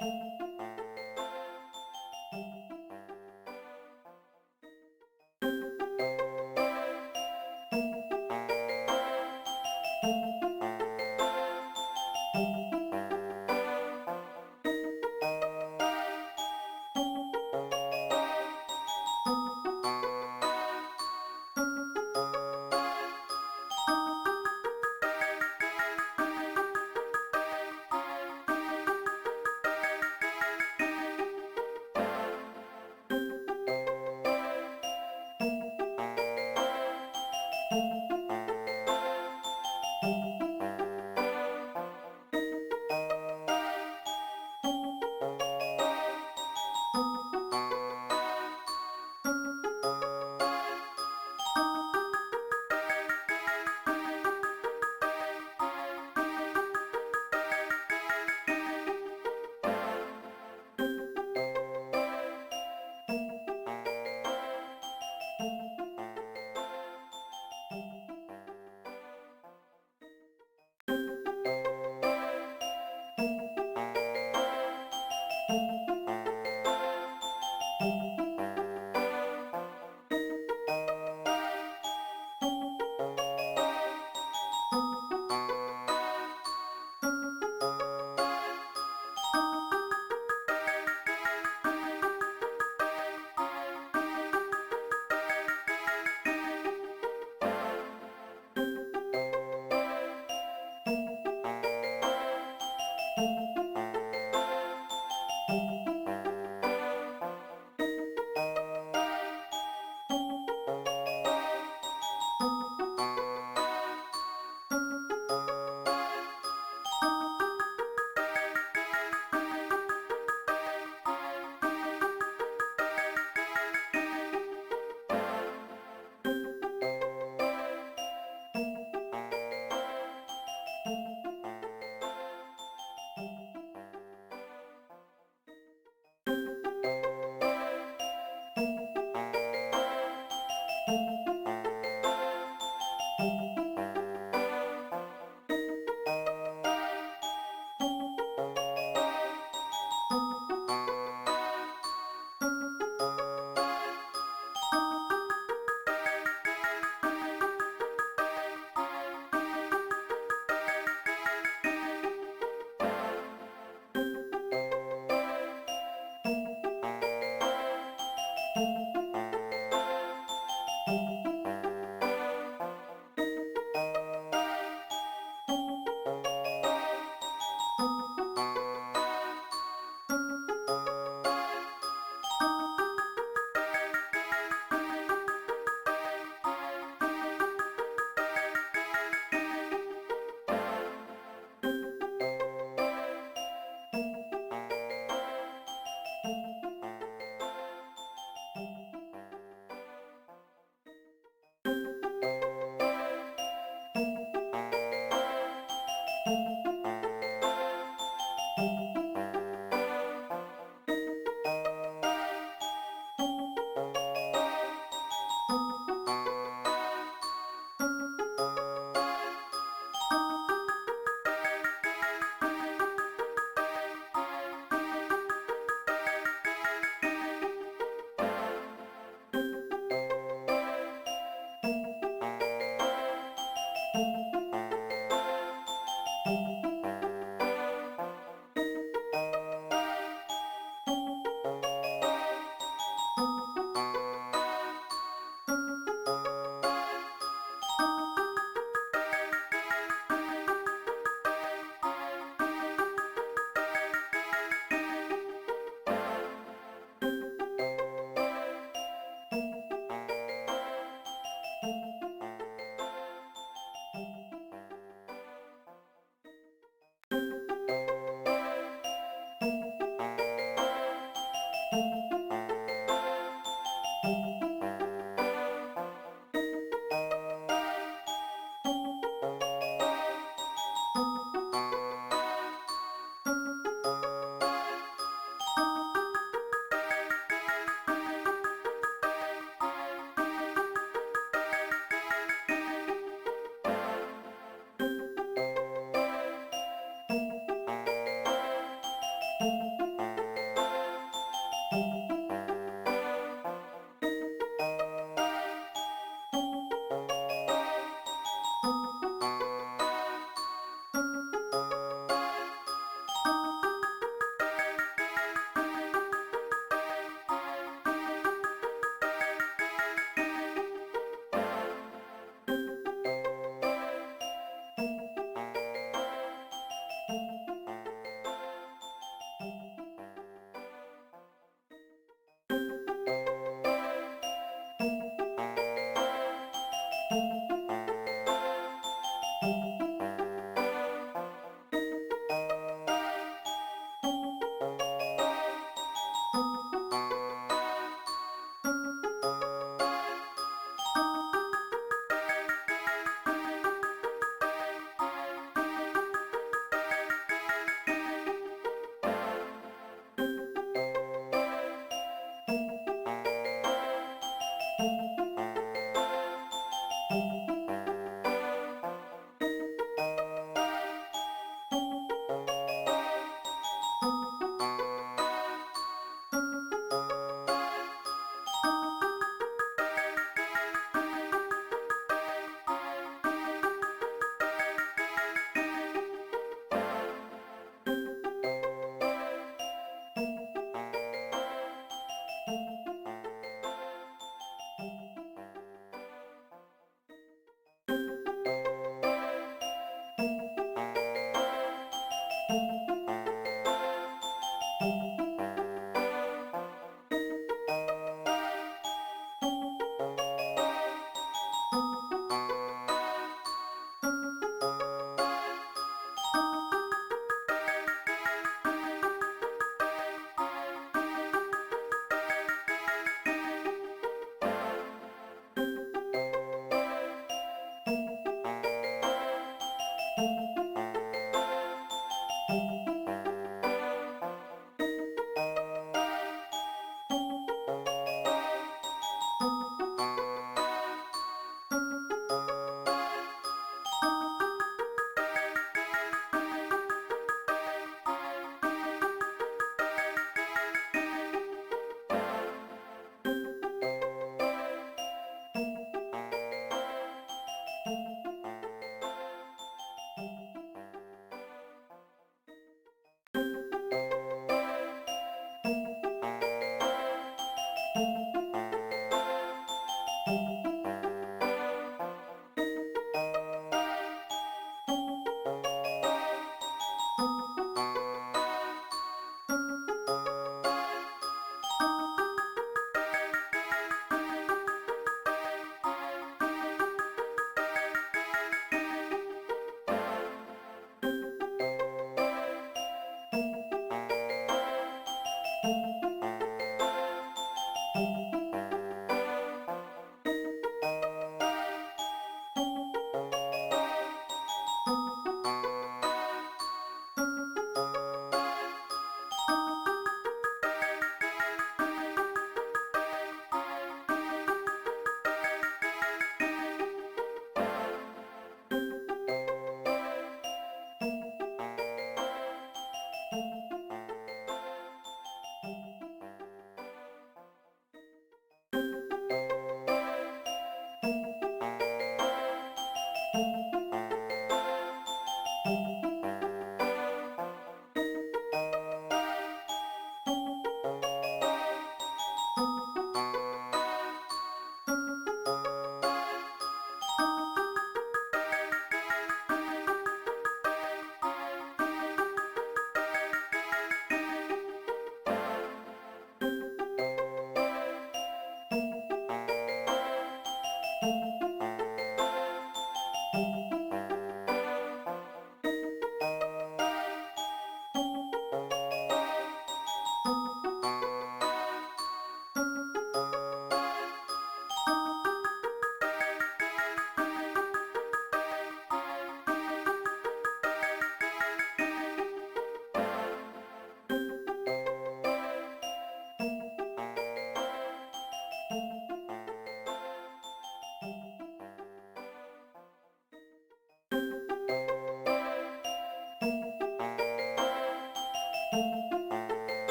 you.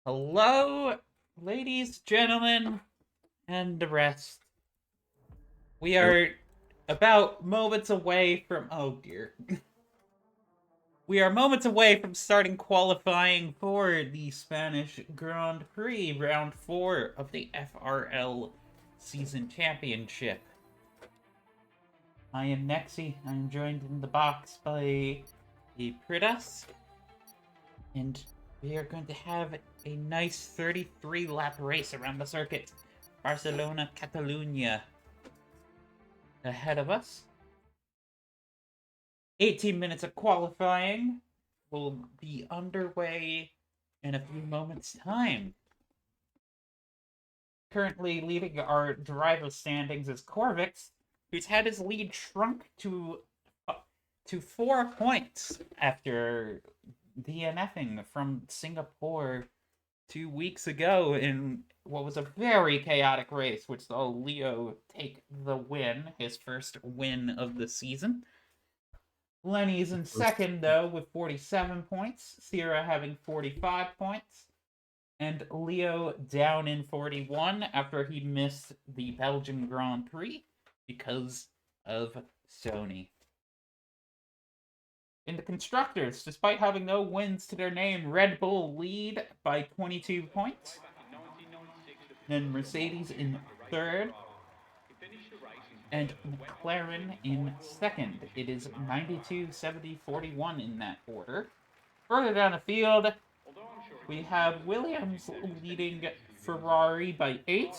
Hello, ladies, gentlemen, and the rest. We are about moments away from. Oh dear. We are moments away from starting qualifying for the Spanish Grand Prix Round 4 of the FRL Season Championship. I am Nexi. I am joined in the box by the Pridas. And we are going to have a nice 33-lap race around the circuit. Barcelona, Catalunya ahead of us. 18 minutes of qualifying will be underway in a few moments' time. Currently leading our driver standings is Corvix, who's had his lead shrunk to 4 points after DNFing from Singapore 2 weeks ago in what was a very chaotic race, which saw Leo take the win, his first win of the season. Lenny's in second, though, with 47 points. Sierra having 45 points. And Leo down in 41 after he missed the Belgian Grand Prix because of Sony. In the Constructors, despite having no wins to their name, Red Bull lead by 22 points. Then Mercedes in third. And McLaren in second. It is 92, 70, 41 in that order. Further down the field, we have Williams leading Ferrari by 8.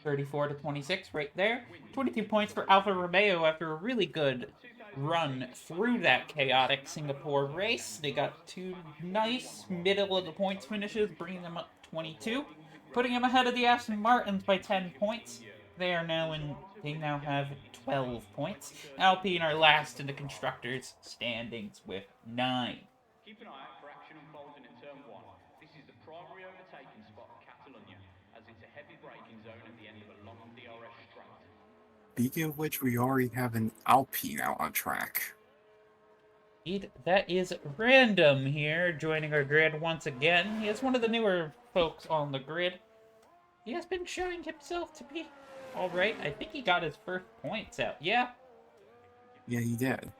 34 to 26 right there. 22 points for Alfa Romeo after a really good run through that chaotic Singapore race. They got 2 nice middle of the points finishes, bringing them up 22, putting them ahead of the Aston Martins by 10 points. They now have 12 points. Alpine are last in the constructors' standings with 9. Keep an eye out for action unfolding in turn 1. This is the primary overtaking spot for Catalunya, as it's a heavy braking zone at the end of a long DRS straight. Speaking of which, we already have an Alpine out on track. That is Random here, joining our grid once again. He is one of the newer folks on the grid. He has been showing himself to be alright. I think he got his first points out. Yeah, he did.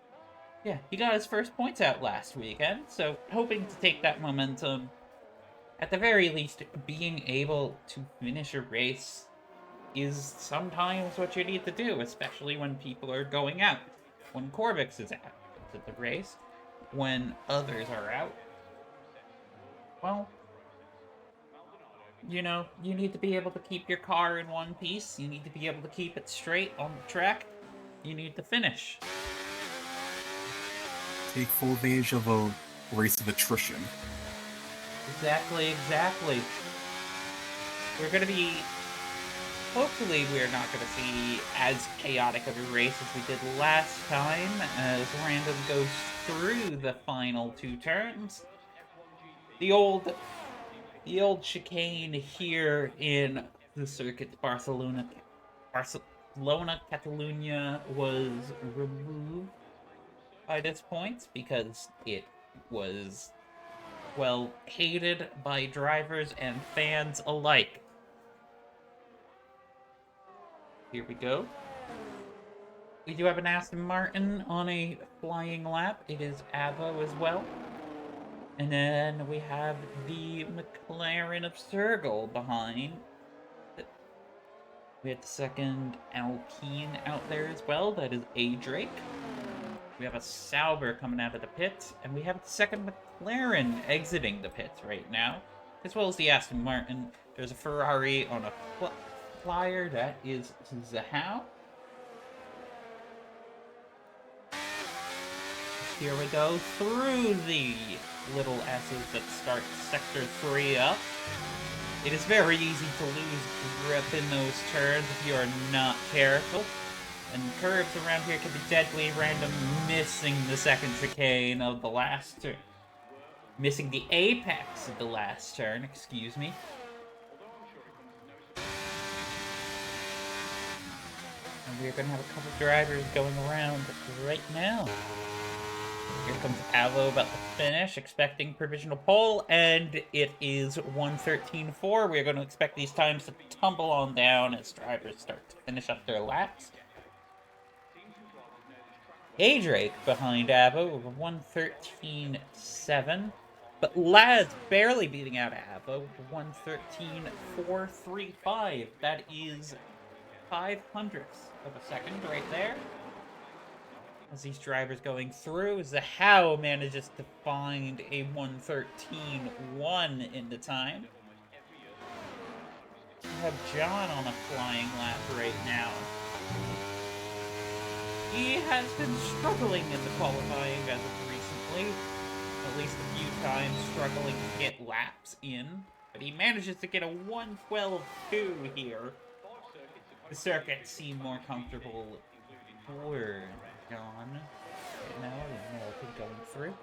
Yeah, he got his first points out last weekend, so hoping to take that momentum. At the very least, being able to finish a race is sometimes what you need to do, especially when people are going out. When Corvix is at the race, when others are out, well, you know, you need to be able to keep your car in one piece, you need to be able to keep it straight on the track, you need to finish. Take full advantage of a race of attrition. Exactly. We're going to be... Hopefully we're not going to see as chaotic of a race as we did last time, as Random goes through the final 2 turns. The old chicane here in the circuit Barcelona, Catalunya was removed by this point because it was, well, hated by drivers and fans alike. Here we go. We do have an Aston Martin on a flying lap. It is Avo as well. And then we have the McLaren of Sergel behind. We have the second Alpine out there as well. That is A. Drake. We have a Sauber coming out of the pits. And we have the second McLaren exiting the pits right now. As well as the Aston Martin. There's a Ferrari on a flyer. That is Zahau. Here we go through the little S's that start Sector 3 up. It is very easy to lose grip in those turns if you are not careful. And curves around here can be deadly random, missing the second chicane of the last turn. Missing the apex of the last turn, excuse me. And we're going to have a couple drivers going around right now. Here comes Avo about to finish, expecting provisional pole, and it is 1:13.4. We're going to expect these times to tumble on down as drivers start to finish up their laps. A. Drake behind Avo with 1:13.7, but Lad's barely beating out Avo with 1:13.435. That is 0.05 of a second right there. As these drivers going through, Zahau manages to find a 1:13.1 in the time. We have John on a flying lap right now. He has been struggling in the qualifying as of recently. At least a few times struggling to get laps in. But he manages to get a 1:12.2 here. The circuits seem more comfortable for John right now than Hamilton going through.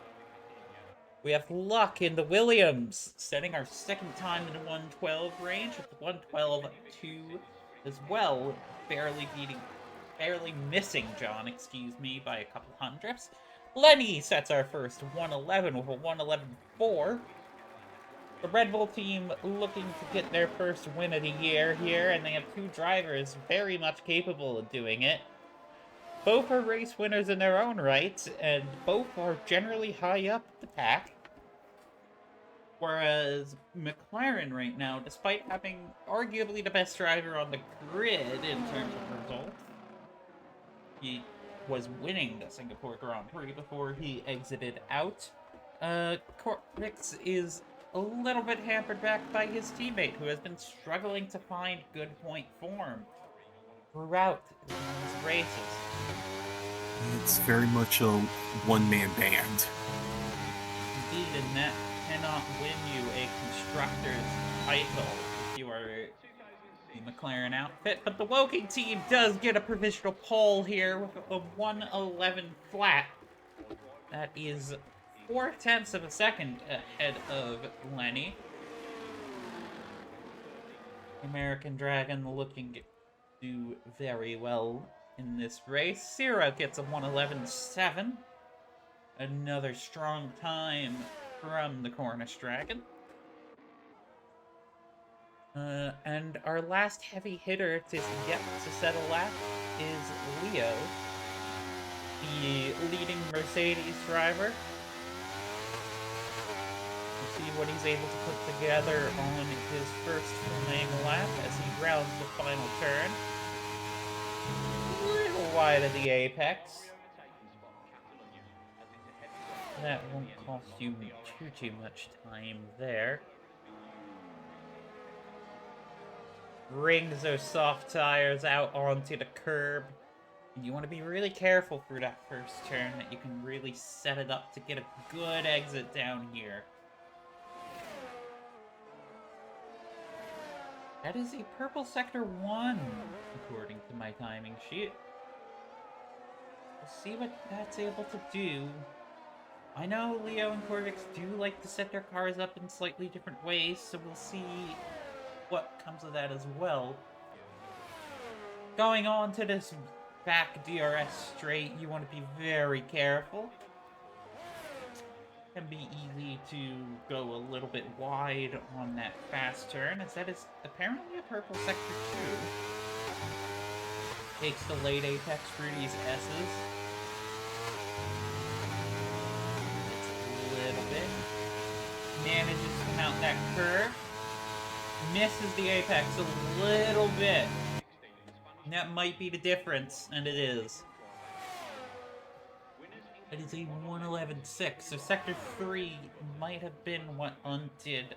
We have luck in the Williams, setting our second time in the 1:12 range with 1:12.2 as well, barely missing John, excuse me, by a couple hundredths. Lenny sets our first 1:11 with a 1:11.4. The Red Bull team looking to get their first win of the year here, and they have two drivers very much capable of doing it. Both are race winners in their own right, and both are generally high up the pack. Whereas McLaren right now, despite having arguably the best driver on the grid in terms of results, he was winning the Singapore Grand Prix before he exited out. Corvix is a little bit hampered back by his teammate, who has been struggling to find good point form throughout these races. It's very much a one-man band. Indeed, and that cannot win you a constructor's title if you are the McLaren outfit. But the Woking team does get a provisional pole here with a 1:11 flat. That is 0.4 of a second ahead of Lenny. American Dragon looking to do very well in this race. Sierra gets a 1:11.7. Another strong time from the Cornish Dragon. And our last heavy hitter to yet to set a lap is Leo, the leading Mercedes driver. We'll see what he's able to put together on his first flying lap as he rounds the final turn. A little wide of the apex. That won't cost you too much time there. Brings those soft tires out onto the curb. And you want to be really careful through that first turn that you can really set it up to get a good exit down here. That is a purple sector 1, according to my timing sheet. We'll see what that's able to do. I know Leo and Corvix do like to set their cars up in slightly different ways, so we'll see what comes of that as well. Going on to this back DRS straight, you want to be very careful. can be easy to go a little bit wide on that fast turn, as that is apparently a purple sector 2. Takes the late apex for these S's. It's a little bit. Manages to mount that curve. Misses the apex a little bit. That might be the difference, and it is. It is a 111.6, so Sector 3 might have been what undid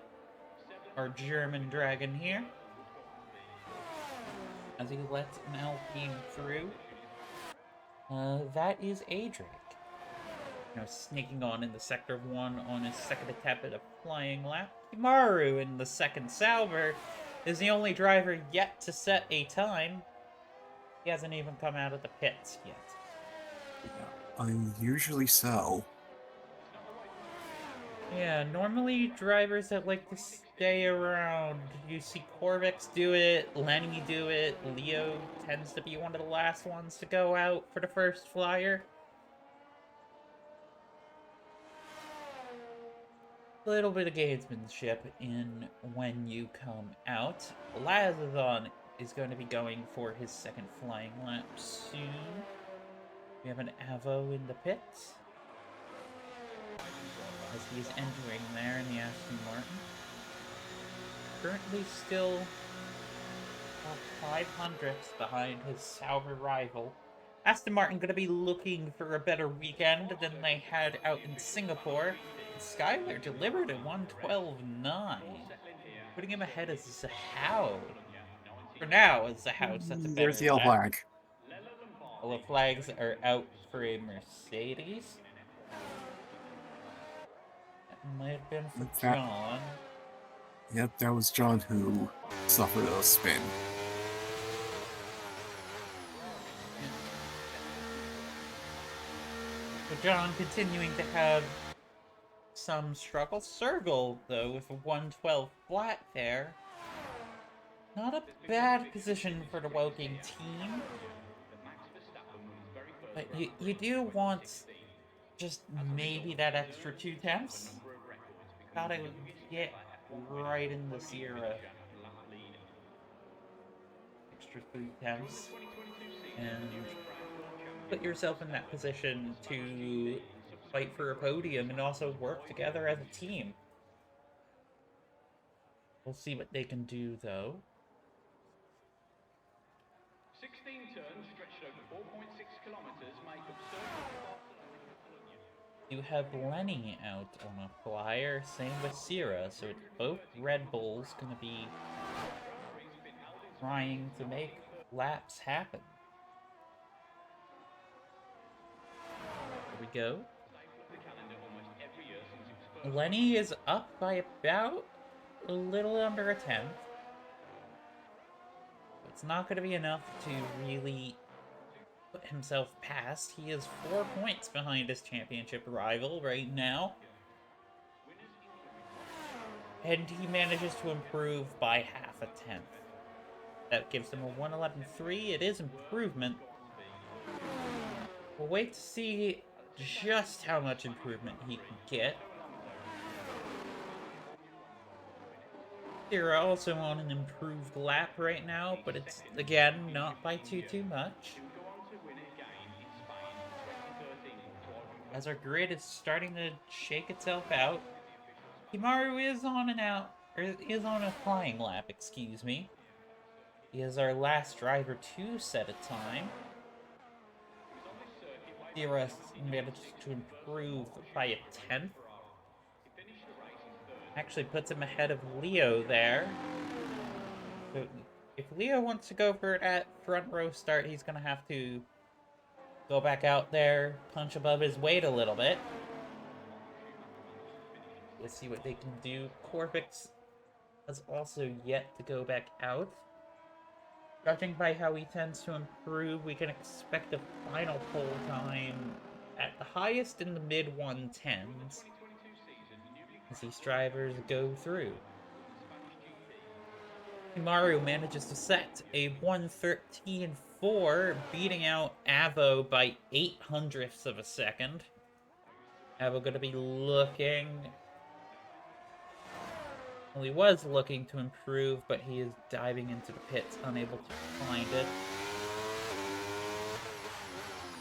our German dragon here. As he lets an Alpine through. That is Adric. Sneaking on in the Sector 1 on his second attempt at a flying lap. Kimaru in the second Sauber is the only driver yet to set a time. He hasn't even come out of the pits yet. Unusually so. Yeah, normally drivers that like to stay around. You see Corvix do it, Lenny do it, Leo tends to be one of the last ones to go out for the first flyer. A little bit of gamesmanship in when you come out. Lazazon is going to be going for his second flying lap soon. We have an Avo in the pits. As he's entering there in the Aston Martin. Currently still 500ths behind his Sauber rival. Aston Martin going to be looking for a better weekend than they had out in Singapore. Skyler delivered a 112.9, putting him ahead as Zahao. For now, as Zahao sets a better There's the yellow lap. flag. All the flags are out for a Mercedes. That might have been for John. Yep, that was John who suffered a spin. So John continuing to have some struggle. Sergal, though, with a 112 flat there. Not a bad position for the Woking team. But you do want just maybe that extra 2 tenths. Gotta get right in the Sierra. Extra 3 tenths. And put yourself in that position to fight for a podium and also work together as a team. We'll see what they can do, though. 16 turns stretched over 4.6 kilometers make up Circle. You have Lenny out on a flyer, same with Sierra, so it's both Red Bulls going to be trying to make laps happen. Here we go. Lenny is up by about a little under a tenth. It's not going to be enough to really put himself past. He is 4 points behind his championship rival right now. And he manages to improve by half a tenth. That gives him a 111.3. It is improvement. We'll wait to see just how much improvement he can get. They're also on an improved lap right now, but it's, again, not by too much. As our grid is starting to shake itself out, Kimaru is on a flying lap, excuse me. He is our last driver to set a time. Sierra managed to improve by a tenth. Actually puts him ahead of Leo there. So if Leo wants to go for that front row start, he's going to have to go back out there, punch above his weight a little bit. We'll see what they can do. Corvix has also yet to go back out. Judging by how he tends to improve, we can expect a final pole time at the highest in the mid-110s. As these drivers go through. Kimaru manages to set a 113.4, beating out Avo by 0.08 of a second. Avo gonna be looking. Well, he was looking to improve, but he is diving into the pits, unable to find it.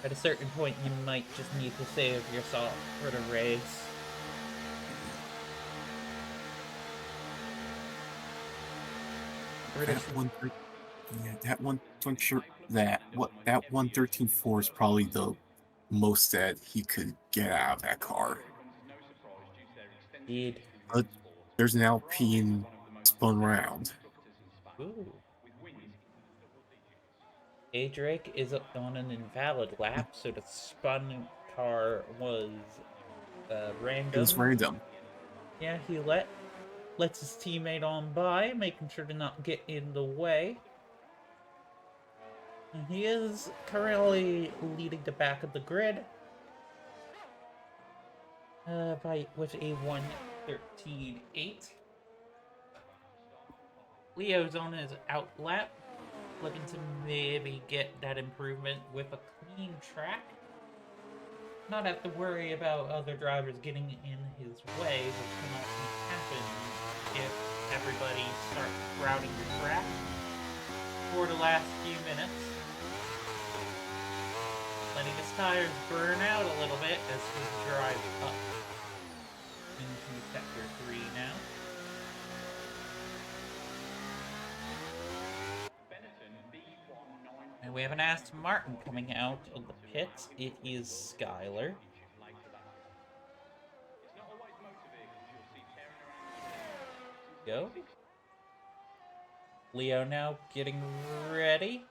At a certain point, you might just need to save yourself for the race. That one, yeah, that one. Sure, that 113.4 is probably the most that he could get out of that car. Indeed. But there's an Alpine spun round. Ooh. A-Drake is on an invalid lap, so the spun car was It was random. random. Yeah, he lets his teammate on by, making sure to not get in the way. And he is currently leading the back of the grid with a 1:13.8. Leo's on his out lap, looking to maybe get that improvement with a clean track. Not have to worry about other drivers getting in his way, which can often happen if everybody starts crowding the track for the last few minutes. Letting his tires burn out a little bit as he drives up into sector 3 now. And we have an Aston Martin coming out of the pits. It is Skylar. Go. Leo now getting ready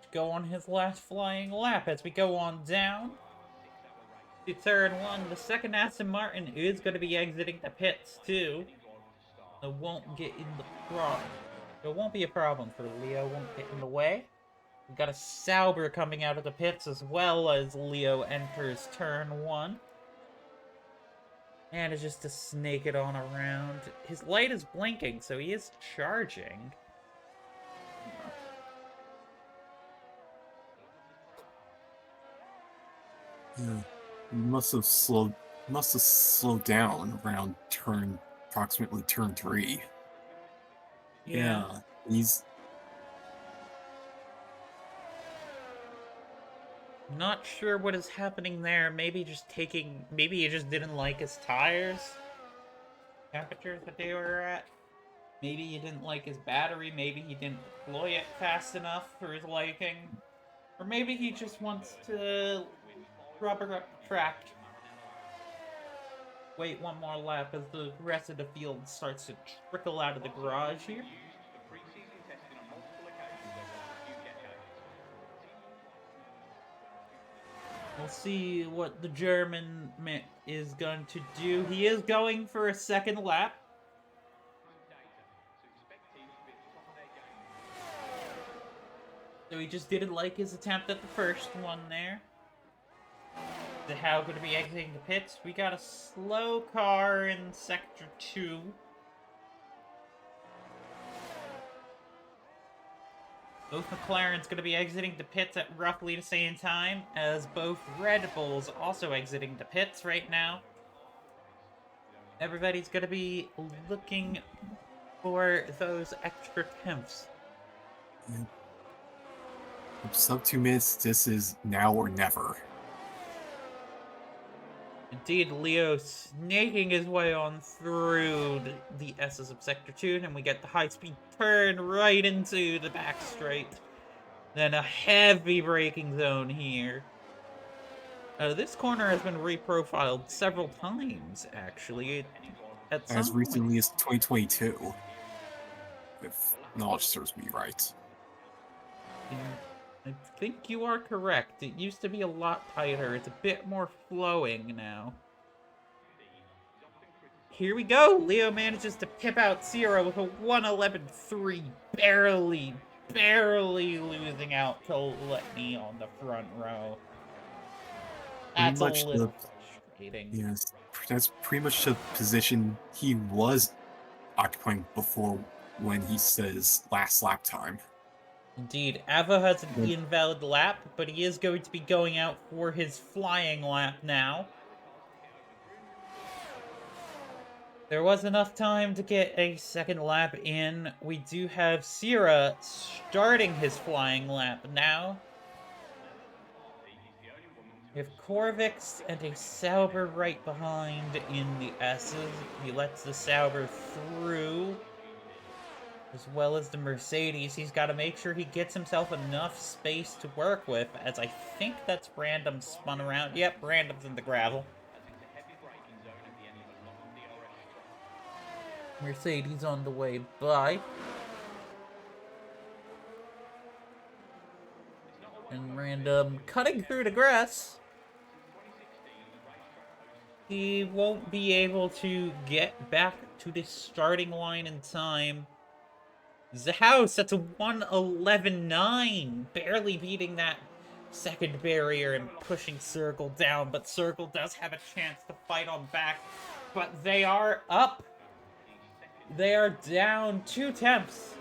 to go on his last flying lap as we go on down to turn 1. The second Aston Martin is going to be exiting the pits too. It won't get in the problem. It won't be a problem for Leo, won't get in the way. We've got a Sauber coming out of the pits as well as Leo enters turn 1. And it's just to snake it on around. His light is blinking, so he is charging. Yeah, must have slowed down around approximately turn 3. Yeah, he's Not sure what is happening there. Maybe he just didn't like his tires. Temperatures that they were at. Maybe he didn't like his battery. Maybe he didn't deploy it fast enough for his liking. Or maybe he just wants to rubber up the track. Wait one more lap as the rest of the field starts to trickle out of the garage here. We'll see what the German is going to do. He is going for a second lap. So he just didn't like his attempt at the first one there. The How going to be exiting the pits. We got a slow car in sector 2. Both McLaren's going to be exiting the pits at roughly the same time as both Red Bulls also exiting the pits right now. Everybody's going to be looking for those extra tenths. yeah. Sub 2 minutes. This is now or never. Indeed, Leo snaking his way on through the S's of Sector 2, and we get the high-speed turn right into the back straight. Then a heavy braking zone here. This corner has been reprofiled several times, actually. At some As recently point. as 2022. If knowledge serves me right. I think you are correct. It used to be a lot tighter. It's a bit more flowing now. Here we go. Leo manages to pip out Zero with a 1:11.3. Barely losing out to Letney on the front row. That's a little frustrating. Yes, that's pretty much the position he was occupying before when he says last lap time. Indeed, Ava has an invalid lap, but he is going to be going out for his flying lap now. There was enough time to get a second lap in. We do have Sierra starting his flying lap now. We have Corvix and a Sauber right behind in the S's. He lets the Sauber through, as well as the Mercedes. He's got to make sure he gets himself enough space to work with, as I think that's Random spun around. Yep, Random's in the gravel. Mercedes on the way by. And Random cutting through the grass. He won't be able to get back to the starting line in time. Zahouse, that's a 1:11.9, barely beating that second barrier and pushing Circle down, but Circle does have a chance to fight on back, but they are up. They are down 2 tenths.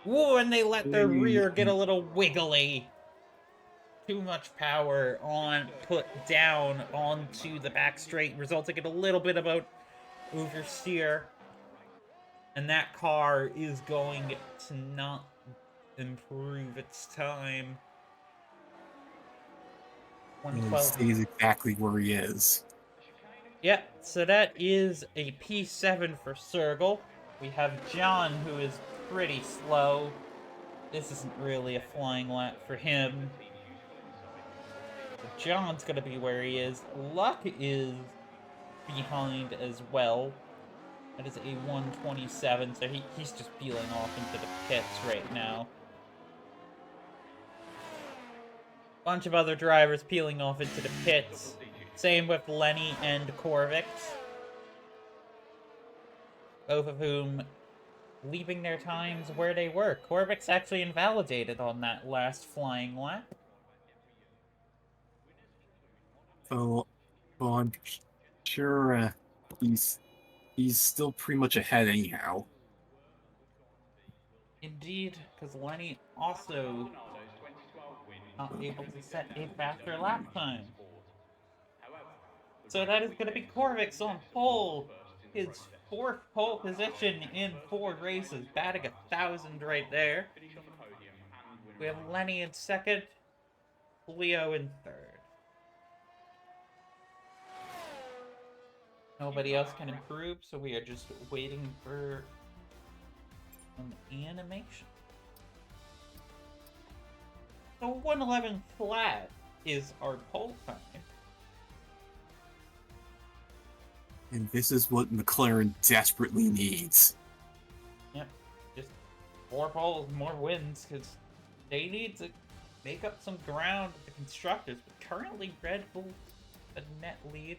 Whoa, and they let their rear get a little wiggly. Too much power put down onto the back straight, resulting in a little bit of an oversteer. And that car is going to not improve its time. 112. He stays exactly where he is. Yep, so that is a P7 for Sergal. We have John, who is pretty slow. This isn't really a flying lap for him. John's gonna be where he is. Luck is behind as well. That is a 127, so he's just peeling off into the pits right now. Bunch of other drivers peeling off into the pits. Same with Lenny and Corvix. Both of whom leaving their times where they were. Corvix actually invalidated on that last flying lap. So, well, I'm sure he's still pretty much ahead anyhow. Indeed, because Lenny also not able to set a faster lap time. So that is going to be Corvix on pole. His 4th pole position in 4 races, batting 1,000 right there. We have Lenny in 2nd, Leo in 3rd. Nobody else can improve, so we are just waiting for an animation. So 111 flat is our pole time. And this is what McLaren desperately needs. Yep, just 4 poles, more wins, because they need to make up some ground with the constructors. But currently, Red Bull a net lead.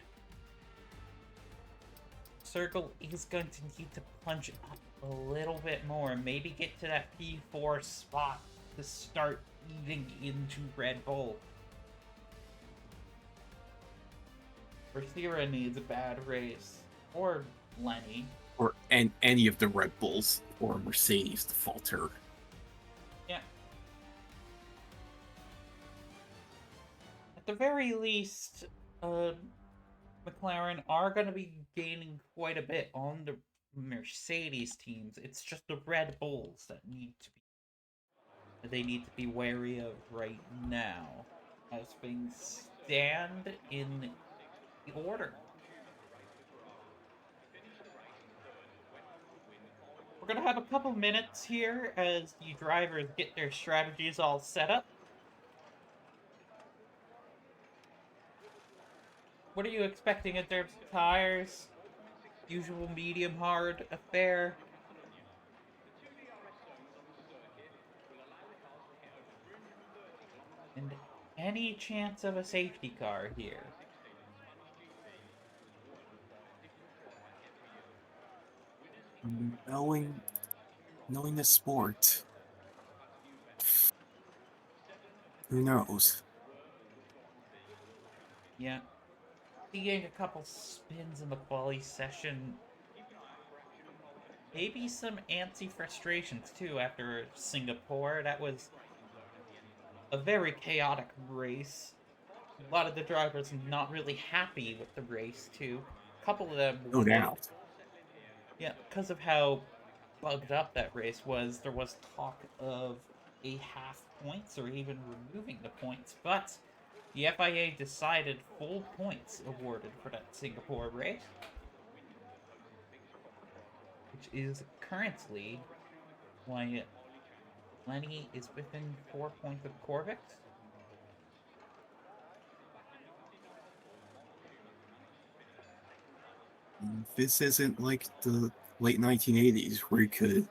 Circle is going to need to punch up a little bit more, maybe get to that P4 spot to start eating into Red Bull. Sierra needs a bad race, or Lenny. Or any of the Red Bulls or Mercedes to falter. Yeah. At the very least, McLaren are going to be gaining quite a bit on the Mercedes teams. It's just the Red Bulls that they need to be wary of right now, as things stand in the order. We're going to have a couple minutes here as the drivers get their strategies all set up. What are you expecting in terms of tires? Usual medium hard affair. And any chance of a safety car here? Knowing the sport, who knows? Yeah. Seeing a couple spins in the quali session. Maybe some antsy frustrations too after Singapore. That was a very chaotic race. A lot of the drivers not really happy with the race too. couple of them No would have, doubt. yeah, because of how bugged up that race was, there was talk of a half points or even removing the points, but the FIA decided full points awarded for that Singapore race, which is currently why Lenny is within 4 points of Corvix. This isn't like the late 1980s where you could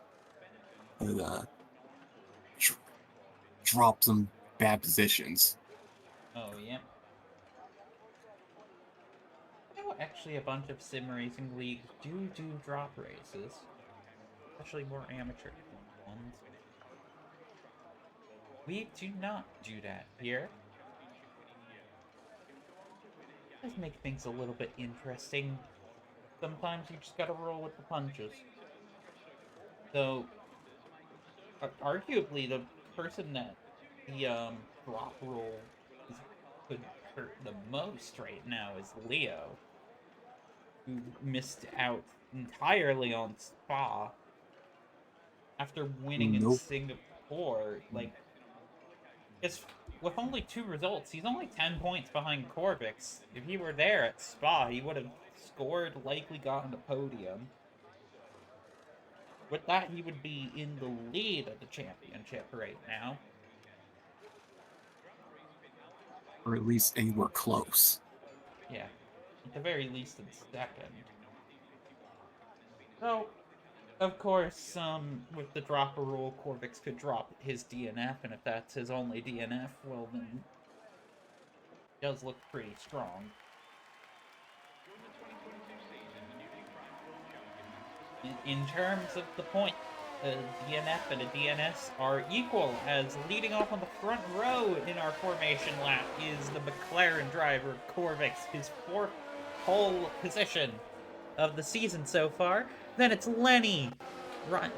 uh, dr- drop some bad positions. Oh, yeah. You know, actually, a bunch of sim racing leagues do drop races, especially more amateur ones. We do not do that here. It does make things a little bit interesting. Sometimes you just gotta roll with the punches. So, arguably, the person that the drop roll could hurt the most right now is Leo, who missed out entirely on Spa after winning in Nope. Singapore. Like, it's with only 2 results, he's only 10 points behind Corvix. If he were there at Spa, he would have scored, likely gotten a podium. With that, he would be in the lead of the championship right now. Or at least anywhere close. Yeah, at the very least in second. So, of course, with the dropper rule, Corvix could drop his DNF, and if that's his only DNF, well then, it does look pretty strong. In terms of the point, a DNF and a DNS are equal, as leading off on the front row in our formation lap is the McLaren driver, Corvix, his 4th pole position of the season so far. Then it's Lenny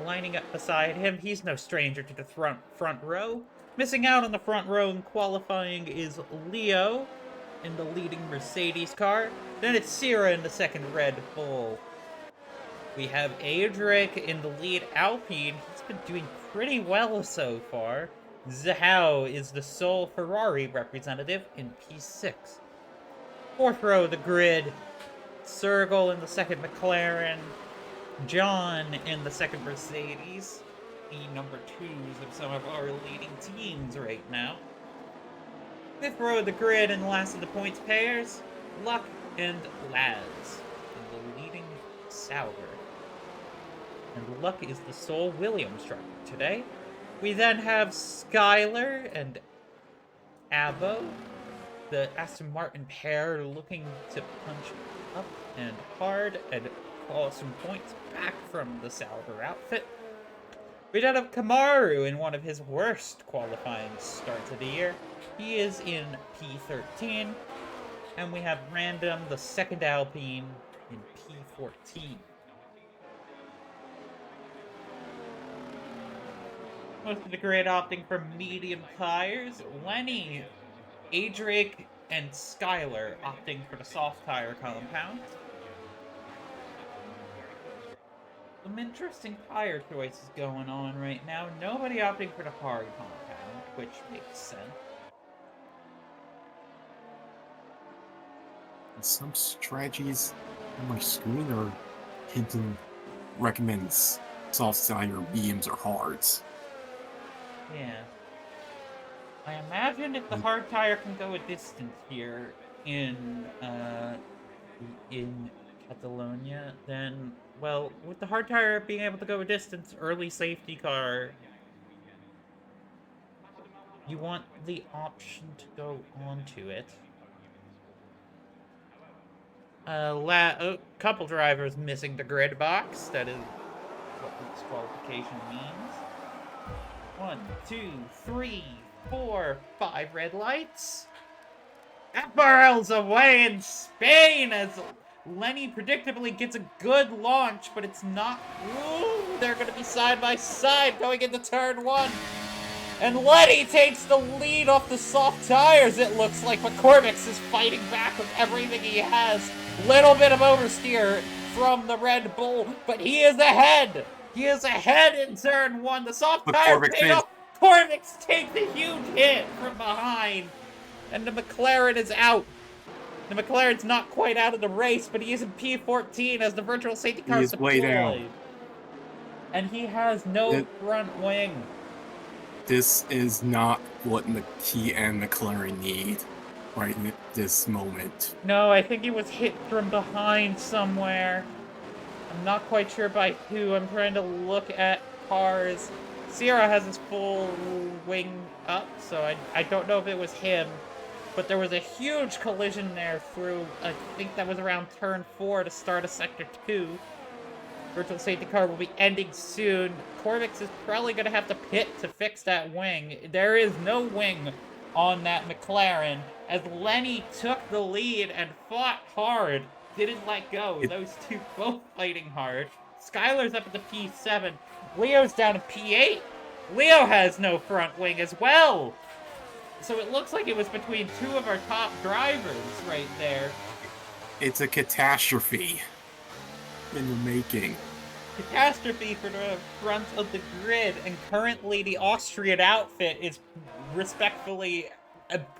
lining up beside him. He's no stranger to the front row. Missing out on the front row in qualifying is Leo in the leading Mercedes car. Then it's Sierra in the second Red Bull. We have Adric in the lead Alpine. He's been doing pretty well so far. Zhao is the sole Ferrari representative in P6. 4th row of the grid, Sergel in the second McLaren, John in the second Mercedes, the number 2s of some of our leading teams right now. 5th row of the grid and last of the points pairs, Luck and Laz in the leading Sauber. And Luck is the sole Williams driver today. We then have Skylar and Abo, the Aston Martin pair, looking to punch up and hard and claw some points back from the Sauber outfit. We then have Kamaru in one of his worst qualifying starts of the year. He is in P13. And we have Random, the second Alpine, in P14. Most of the grid opting for medium tires. Lenny, Adric, and Skylar opting for the soft tire compound. Some interesting tire choices going on right now. Nobody opting for the hard compound, which makes sense. Some strategies on my screen are hinting recommends soft tire, mediums, or hards. Yeah. I imagine if the hard tire can go a distance here in Catalonia, then, well, with the hard tire being able to go a distance, early safety car, you want the option to go onto it. A couple drivers missing the grid box. That is what disqualification means. 1, 2, 3, 4, 5 red lights. FRL's away in Spain as Lenny predictably gets a good launch, but it's not. Ooh, they're going to be side by side going into turn 1. And Lenny takes the lead off the soft tires, it looks like, but Corvix is fighting back with everything he has. Little bit of oversteer from the Red Bull, but he is ahead. He is ahead in turn 1. The soft But tire Corvix paid is- off. Corvix takes a huge hit from behind, and the McLaren is out. The McLaren's not quite out of the race, but he is in P14 as the virtual safety car is is way down. deployed. And he has no front wing. This is not what he and McLaren need right in this moment. No, I think he was hit from behind somewhere. I'm not quite sure by who. I'm trying to look at cars. Sierra has his full wing up, so I don't know if it was him. But there was a huge collision there through, I think that was around turn 4 to start a sector 2. Virtual safety car will be ending soon. Corvix is probably going to have to pit to fix that wing. There is no wing on that McLaren, as Lenny took the lead and fought hard. Didn't let go. Those two both fighting hard. Skylar's up at the P7. Leo's down at P8. Leo has no front wing as well. So it looks like it was between two of our top drivers right there. It's a catastrophe in the making. Catastrophe for the front of the grid, and currently the Austrian outfit is respectfully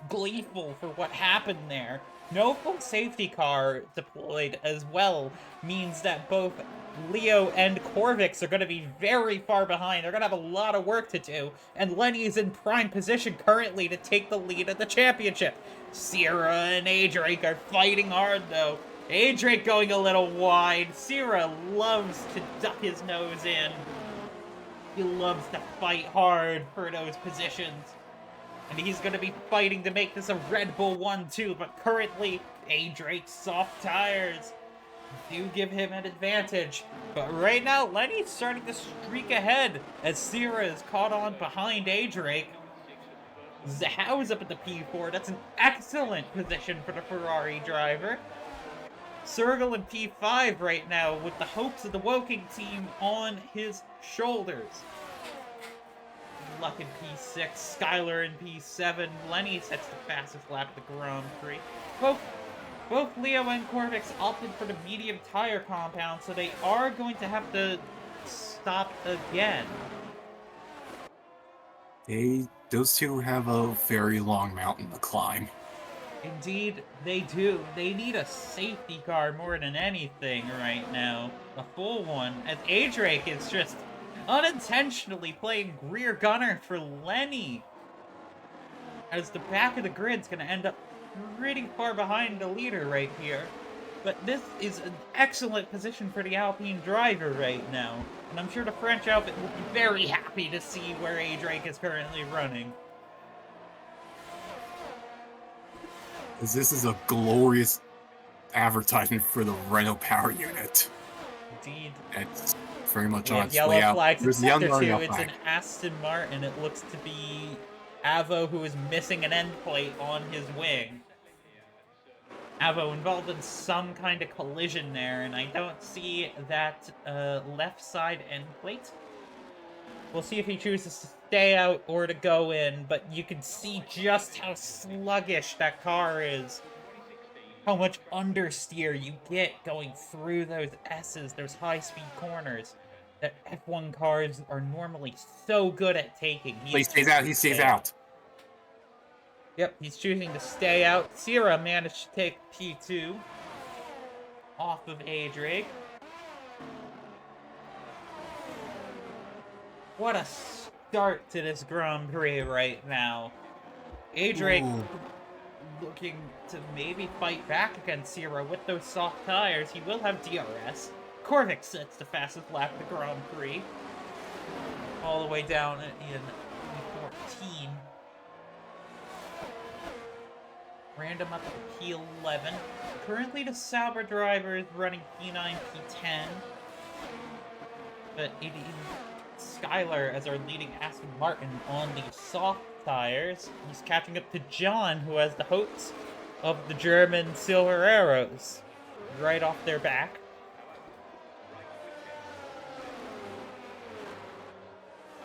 gleeful for what happened there. No full safety car deployed as well means that both Leo and Corvix are going to be very far behind. They're going to have a lot of work to do, and Lenny is in prime position currently to take the lead at the championship. Sierra and Adrake are fighting hard though. Adrake going a little wide. Sierra loves to duck his nose in. He loves to fight hard for those positions. And he's going to be fighting to make this a Red Bull 1-2, but currently, Adrake's soft tires do give him an advantage. But right now, Lenny's starting to streak ahead as Sierra is caught on behind Adrake. Zhao's up at the P4. That's an excellent position for the Ferrari driver. Sergel in P5 right now with the hopes of the Woking team on his shoulders. Luck in P6, Skylar in P7, Lenny sets the fastest lap of the Grand Prix. Both Leo and Corvix opted for the medium tire compound, so they are going to have to stop again. Those two have a very long mountain to climb. Indeed, they do. They need a safety car more than anything right now. A full one, as Adrake is just unintentionally playing rear gunner for Lenny. As the back of the grid's going to end up pretty far behind the leader right here. But this is an excellent position for the Alpine driver right now. And I'm sure the French outfit will be very happy to see where Adrake is currently running. This is a glorious advertisement for the Renault power unit. Indeed. It's very much on its yellow way out. flags in There's the sector 2. yellow It's flag. an Aston Martin. It looks to be Avo, who is missing an end plate on his wing. Avo involved in some kind of collision there, and I don't see that left side end plate. We'll see if he chooses to stay out or to go in, but you can see just how sluggish that car is. How much understeer you get going through those S's, those high-speed corners that F1 cars are normally so good at taking. He stays out. He stays out. Yep, he's choosing to stay out. Sierra managed to take P2 off of Adrake. What a start to this Grand Prix right now. Adrake looking to maybe fight back against Sierra with those soft tires. He will have DRS. Corvix sets the fastest lap of the Grand Prix. All the way down in P14. Random up to P11. Currently the Sauber driver is running P9, P10. But it is Skylar as our leading Aston Martin on the soft tires. He's catching up to John, who has the hopes of the German Silver Arrows right off their back.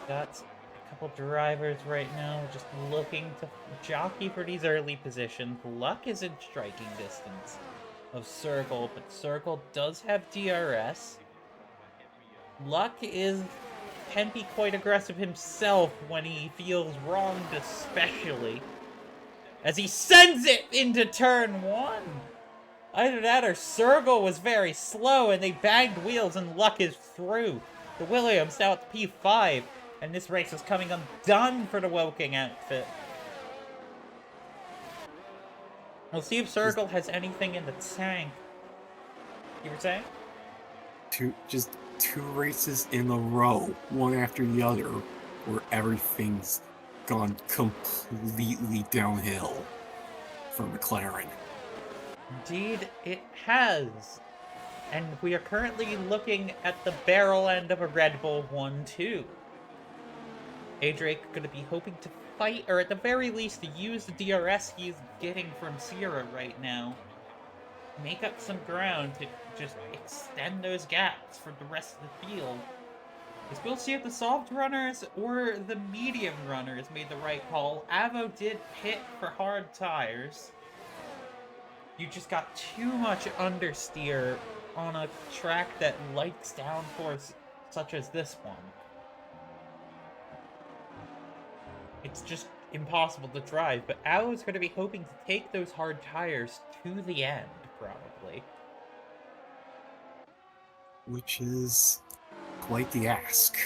Got a couple drivers right now just looking to jockey for these early positions. Luck is in striking distance. of Circle, but Circle does have DRS. Luck can be quite aggressive himself when he feels wronged, especially as he sends it into turn 1. Either that or Circle was very slow and they bagged wheels and Luck is through. The Williams now at the P5, and this race is coming undone for the Woking outfit. We'll see if Circle has anything in the tank. You were saying? Just two races in a row, one after the other, where everything's gone completely downhill for McLaren. Indeed, it has. And we are currently looking at the barrel end of a Red Bull 1-2. A-Drake going to be hoping to fight, or at the very least, to use the DRS he's getting from Sierra right now. Make up some ground to just extend those gaps for the rest of the field. As we'll see if the soft runners or the medium runners made the right call. Avo did pit for hard tires. You just got too much understeer on a track that likes downforce such as this one. It's just impossible to drive, but Avo's going to be hoping to take those hard tires to the end, probably. Which is quite the ask,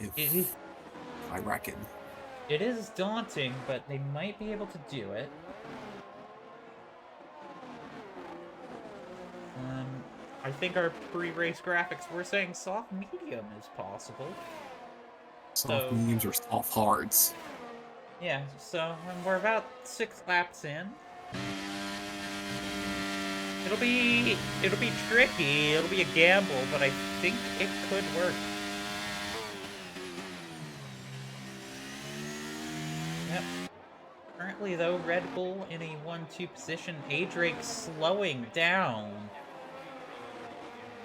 I reckon. It is daunting, but they might be able to do it. I think our pre-race graphics were saying soft medium is possible. Soft mediums or soft hards. Yeah, so we're about 6 laps in. It'll be tricky, it'll be a gamble, but I think it could work. Yep. Currently though, Red Bull in a 1-2 position, A-Drake slowing down.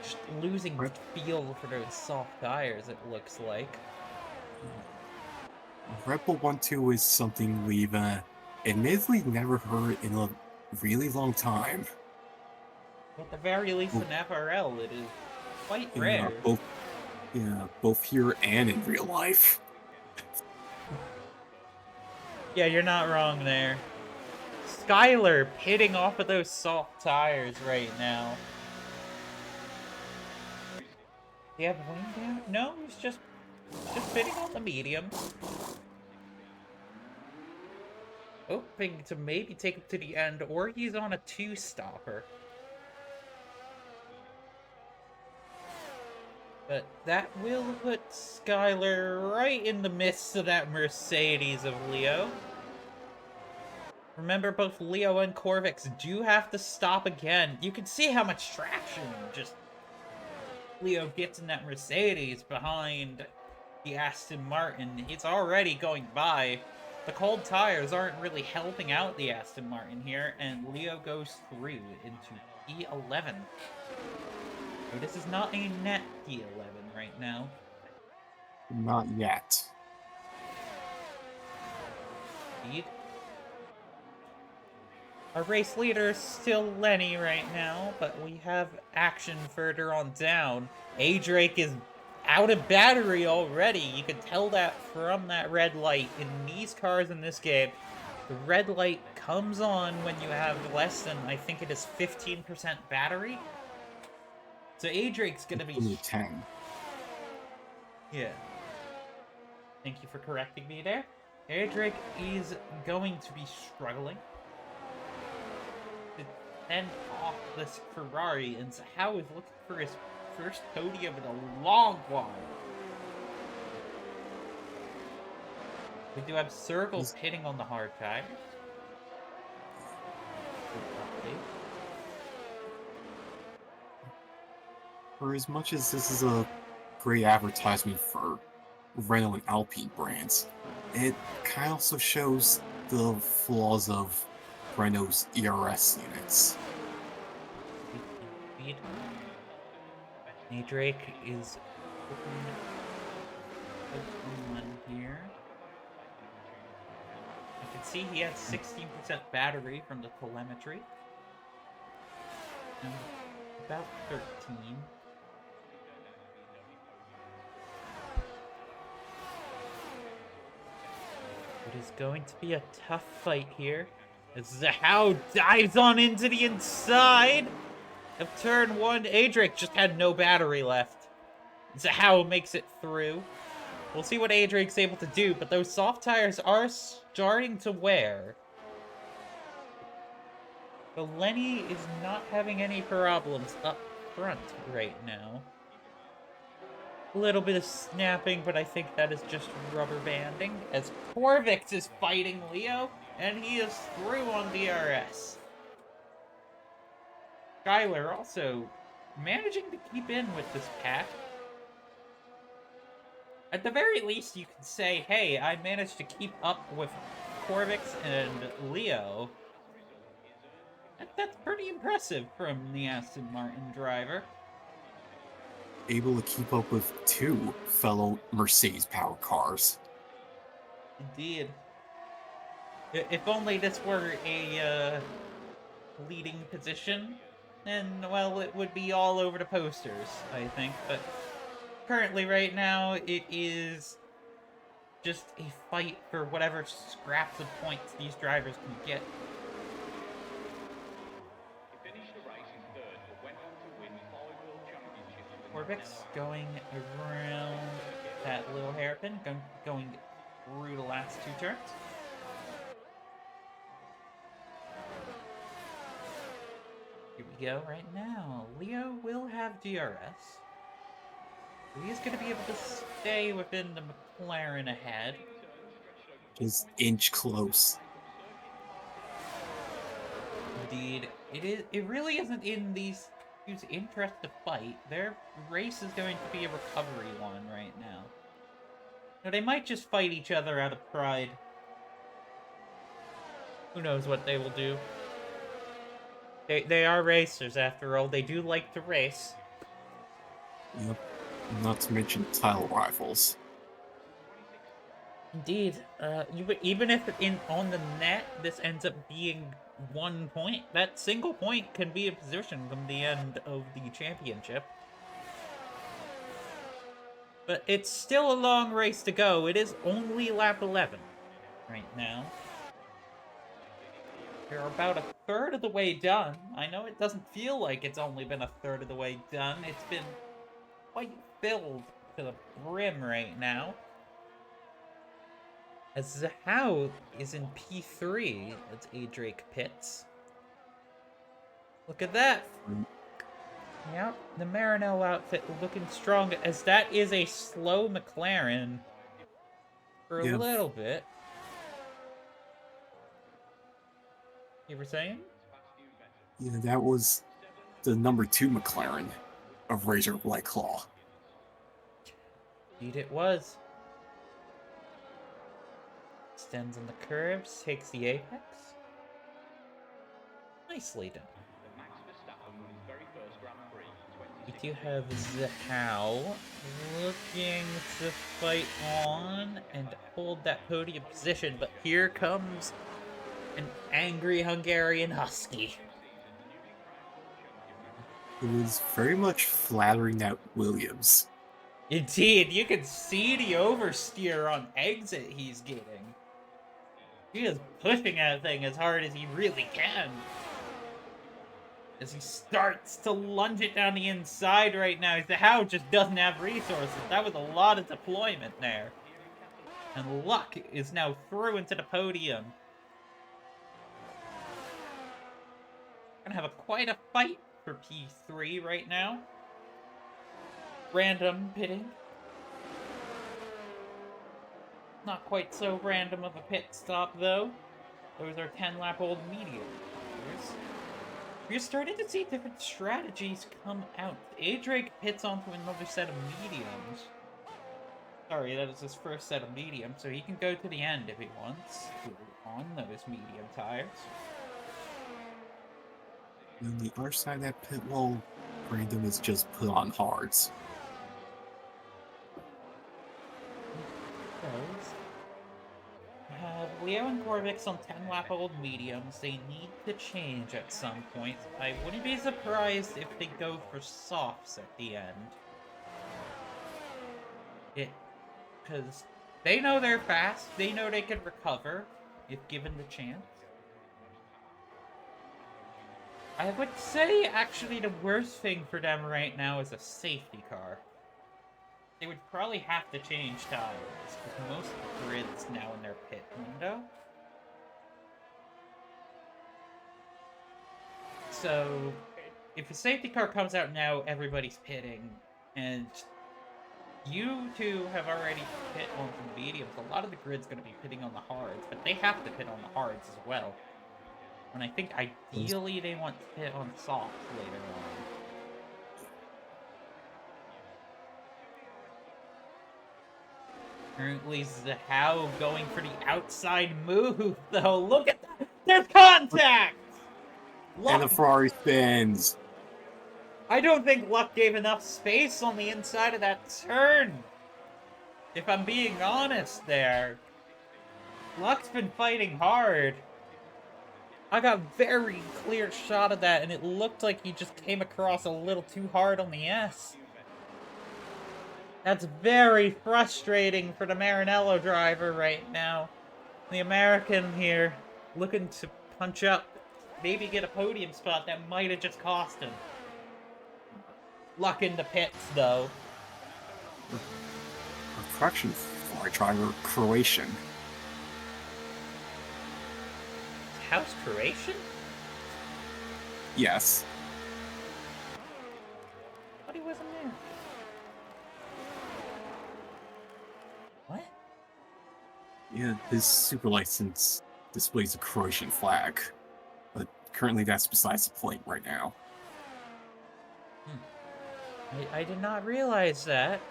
Just losing feel for those soft tires, it looks like. Red Bull 1-2 is something we've admittedly never heard in a really long time. At the very least in FRL, it is quite rare. Both here and in real life. Yeah, you're not wrong there. Skylar pitting off of those soft tires right now. Do you have wind down? No, he's just pitting on the medium. Hoping to maybe take him to the end, or he's on a 2-stopper. But that will put Skylar right in the midst of that Mercedes of Leo. Remember, both Leo and Corvix do have to stop again. You can see how much traction just Leo gets in that Mercedes behind the Aston Martin. It's already going by. The cold tires aren't really helping out the Aston Martin here, and Leo goes through into P11. So this is not a net P11 right now. Not yet. Indeed. Our race leader is still Lenny right now, but we have action further on down. A-Drake is out of battery already. You can tell that from that red light. In these cars in this game, the red light comes on when you have less than, I think it is 15% battery. So A-Drake's gonna be 10. Yeah. Thank you for correcting me there. A-Drake is going to be struggling to fend off this Ferrari, and Sahau is looking for his first podium in a long while. We do have Circles hitting on the hard tires. For as much as this is a great advertisement for Renault and Alpine brands, it kind of also shows the flaws of Renault's ERS units. Indeed. A-Drake is on here. You can see he has 16% battery from the telemetry. About 13. It is going to be a tough fight here. As Zhao dives on into the inside of turn 1. Adric just had no battery left. Zhao makes it through. We'll see what Adric's able to do, but those soft tires are starting to wear. But Lenny is not having any problems up front right now. A little bit of snapping, but I think that is just rubber banding, as Corvix is fighting Leo, and he is through on DRS. Skylar also managing to keep in with this pack. At the very least, you could say, hey, I managed to keep up with Corvix and Leo. That's pretty impressive from the Aston Martin driver. Able to keep up with 2 fellow Mercedes powered cars. Indeed. If only this were a leading position, then, well, it would be all over the posters, I think. But currently, right now, it is just a fight for whatever scraps of points these drivers can get. Corvix going around that little hairpin, going through the last 2 turns. Here we go right now. Leo will have DRS. He's going to be able to stay within the McLaren ahead. Just inch close. Indeed. It really isn't in these whose interest to fight. Their race is going to be a recovery one right now. Now, they might just fight each other out of pride. Who knows what they will do. They are racers, after all. They do like to race. Yep. Not to mention title rivals. Indeed. Even if on the net this ends up being 1 point, that single point can be a position from the end of the championship. But it's still a long race to go. It is only lap 11 right now. We're about a third of the way done. I know it doesn't feel like it's only been a third of the way done. It's been quite filled to the brim right now. As Zhao is in P3 as Adric pits. Look at that. Yep, the Maranello outfit looking strong, as that is a slow McLaren for a little bit. You were saying? Yeah, that was the number 2 McLaren of Razor White Claw. Indeed it was. Extends on the curves, takes the apex. Nicely done. We do have Zhao looking to fight on and hold that podium position, but here comes an angry Hungarian Husky. It was very much flattering that Williams. Indeed, you can see the oversteer on exit he's getting. He is pushing that thing as hard as he really can. As he starts to lunge it down the inside right now. Zhao just doesn't have resources. That was a lot of deployment there. And Luck is now through into the podium. Gonna have quite a fight for P3 right now. Random pitting. Not quite so random of a pit stop, though. Those are 10-lap-old mediums. We're starting to see different strategies come out. Adric hits onto another set of mediums. Sorry, that is his first set of mediums, so he can go to the end if he wants on those medium tires. On the other side of that pit wall, Brandon is just put on hards. We have Leo and Corvix on 10-lap-old mediums. They need to change at some point. I wouldn't be surprised if they go for softs at the end. Because they know they're fast. They know they can recover if given the chance. I would say, actually, the worst thing for them right now is a safety car. They would probably have to change tires, because most of the grid's now in their pit window. So, if a safety car comes out now, everybody's pitting, and you two have already pit on some mediums. A lot of the grid's going to be pitting on the hards, but they have to pit on the hards as well. And I think ideally they want to pit on softs later on. Currently, Zahao going for the outside move, though. Look at that! There's contact! And the Ferrari spins. I don't think Luck gave enough space on the inside of that turn. If I'm being honest there. Luck's been fighting hard. I got a very clear shot of that, and it looked like he just came across a little too hard on the S. That's very frustrating for the Maranello driver right now. The American here, looking to punch up, maybe get a podium spot that might have just cost him. Luck in the pits, though. A correction for a driver, Croatian. House Croatian? Yes. I thought he wasn't there. What? Yeah, his super license displays a Croatian flag. But currently that's besides the point right now. I did not realize that.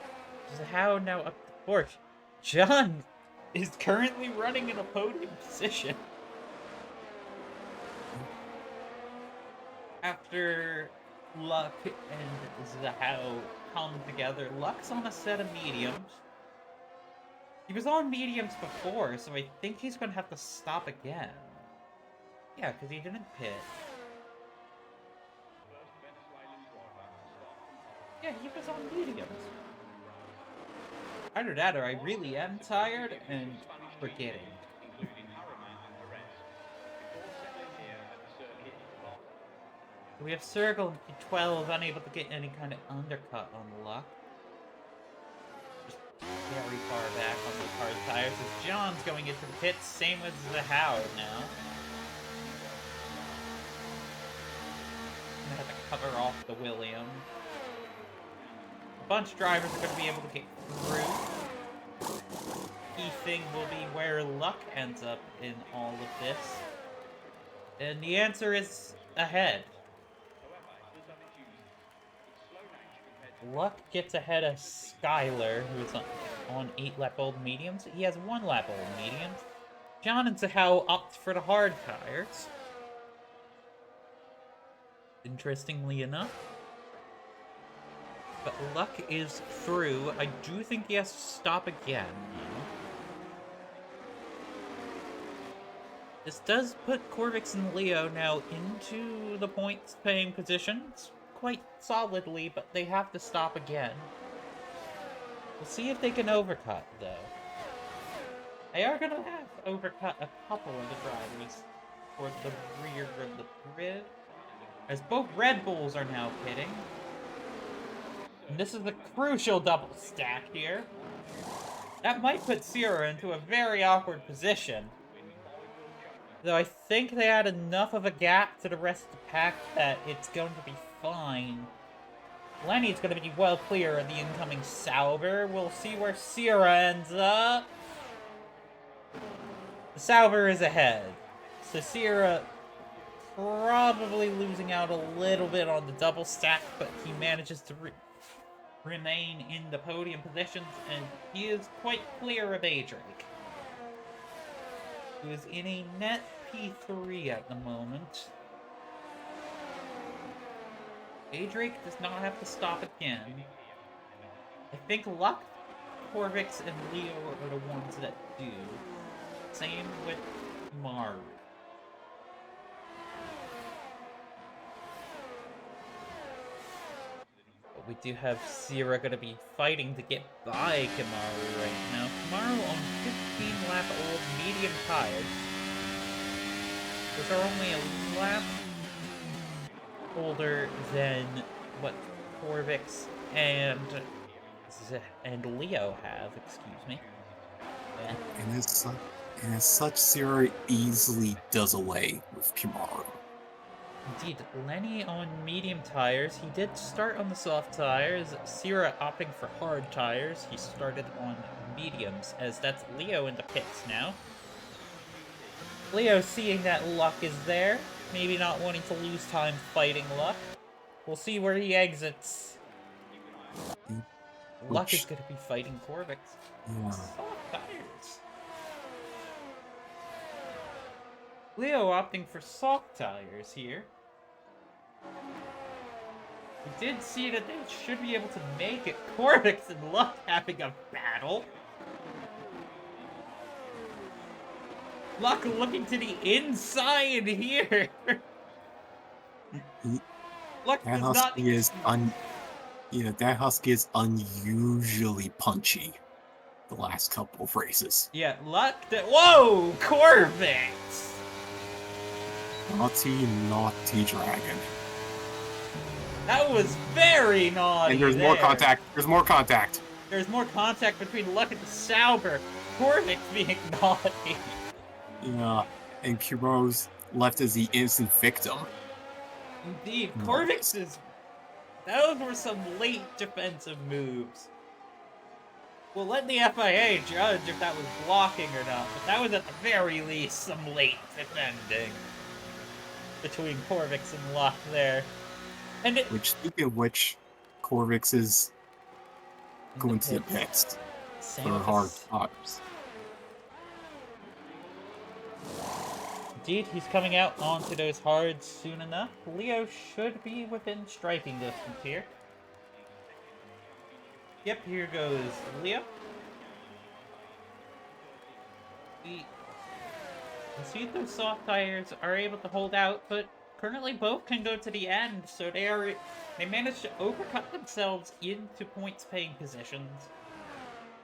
How now up the Porsche? John is currently running in a podium position. After Luck and Zahao come together, Luck's on a set of mediums. He was on mediums before, so I think he's going to have to stop again. Yeah, because he didn't pit. Yeah, he was on mediums. Either that or I really am tired and forgetting. We have Circle in P12, unable to get any kind of undercut on Luck. Just very far back on the hard tires as John's going into the pits, same with Zahao now. Gonna have to cover off the William. A bunch of drivers are going to be able to get through. Key thing will be where Luck ends up in all of this. And the answer is ahead. Luck gets ahead of Skyler, who's on 8-lap-old mediums. He has 1-lap-old mediums. John and Zahao opt for the hard tires. Interestingly enough. But Luck is through. I do think he has to stop again, though. This does put Corvix and Leo now into the points-paying positions quite solidly, but they have to stop again. We'll see if they can overcut, though. They are going to have overcut a couple of the drivers towards the rear of the grid, as both Red Bulls are now pitting. And this is a crucial double stack here. That might put Sierra into a very awkward position. Though I think they had enough of a gap to the rest of the pack that it's going to be fine. Lenny's going to be well clear of the incoming Sauber. We'll see where Sierra ends up. The Sauber is ahead. So Sierra probably losing out a little bit on the double stack, but he manages to remain in the podium positions, and he is quite clear of Adric, who is in a net P3 at the moment. Adric does not have to stop again. I think Luck, Corvix, and Leo are the ones that do. Same with Maru. But we do have Sierra going to be fighting to get by Kamaru right now. Kamaru on 15-lap-old medium tires. Those are only a lap older than what Corvix and Leo have, excuse me. And as such, Sierra easily does away with Kimaru. Indeed, Lenny on medium tires. He did start on the soft tires. Sierra opting for hard tires. He started on mediums, as that's Leo in the pits now. Leo seeing that Luck is there, maybe not wanting to lose time fighting Luck. We'll see where he exits. Luck is going to be fighting Corvix. Yeah. Soft tires. Leo opting for soft tires here. We did see that they should be able to make it. Corvix and Luck having a battle. Luck looking to the inside here. Luck does not. That Husky is unusually punchy the last couple of races. Yeah, Luck. Whoa, Corvix. Naughty dragon. That was very naughty. And there's more contact. There's more contact. There's more contact between Luck and the Sauber. Corvix being naughty. Yeah, and Kimaru's left as the innocent victim. Indeed, Corvix is. Those were some late defensive moves. We'll let the FIA judge if that was blocking or not, but that was at the very least some late defending between Corvix and Luck there. And Speaking of which, Corvix is going to the pits for hard tires. Indeed, he's coming out onto those hards soon enough. Leo should be within striking distance here. Yep, here goes Leo. We see if those soft tires are able to hold out, but currently both can go to the end, so they managed to overcut themselves into points-paying positions.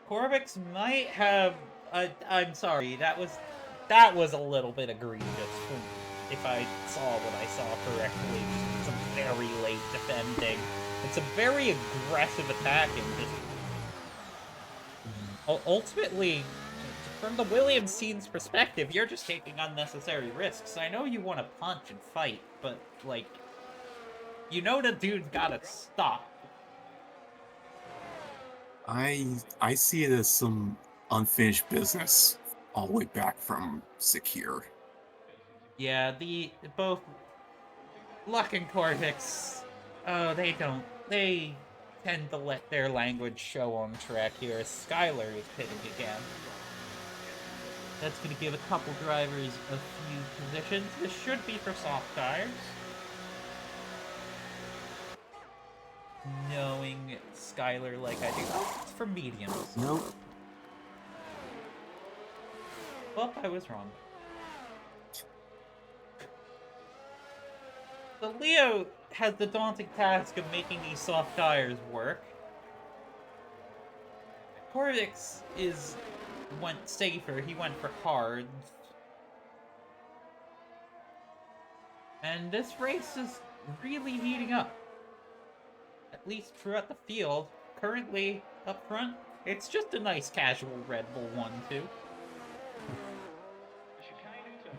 Corvix might have. I'm sorry, that was a little bit egregious. If I saw what I saw correctly, just some very late defending. It's a very aggressive attacking. Ultimately, from the Williams team's perspective, you're just taking unnecessary risks. I know you want to punch and fight, but, like, you know the dude's gotta stop. I see it as some unfinished business all the way back from Secure. Yeah, both Luck and Corvix, they tend to let their language show on track here as Skylar is pitting again. That's going to give a couple drivers a few positions. This should be for soft tires. Knowing Skylar like I do. Oh, it's for mediums. Nope. Well, I was wrong. So Leo has the daunting task of making these soft tires work. Corvix went safer. He went for hards. And this race is really heating up. At least throughout the field. Currently, up front, it's just a nice casual Red Bull 1-2.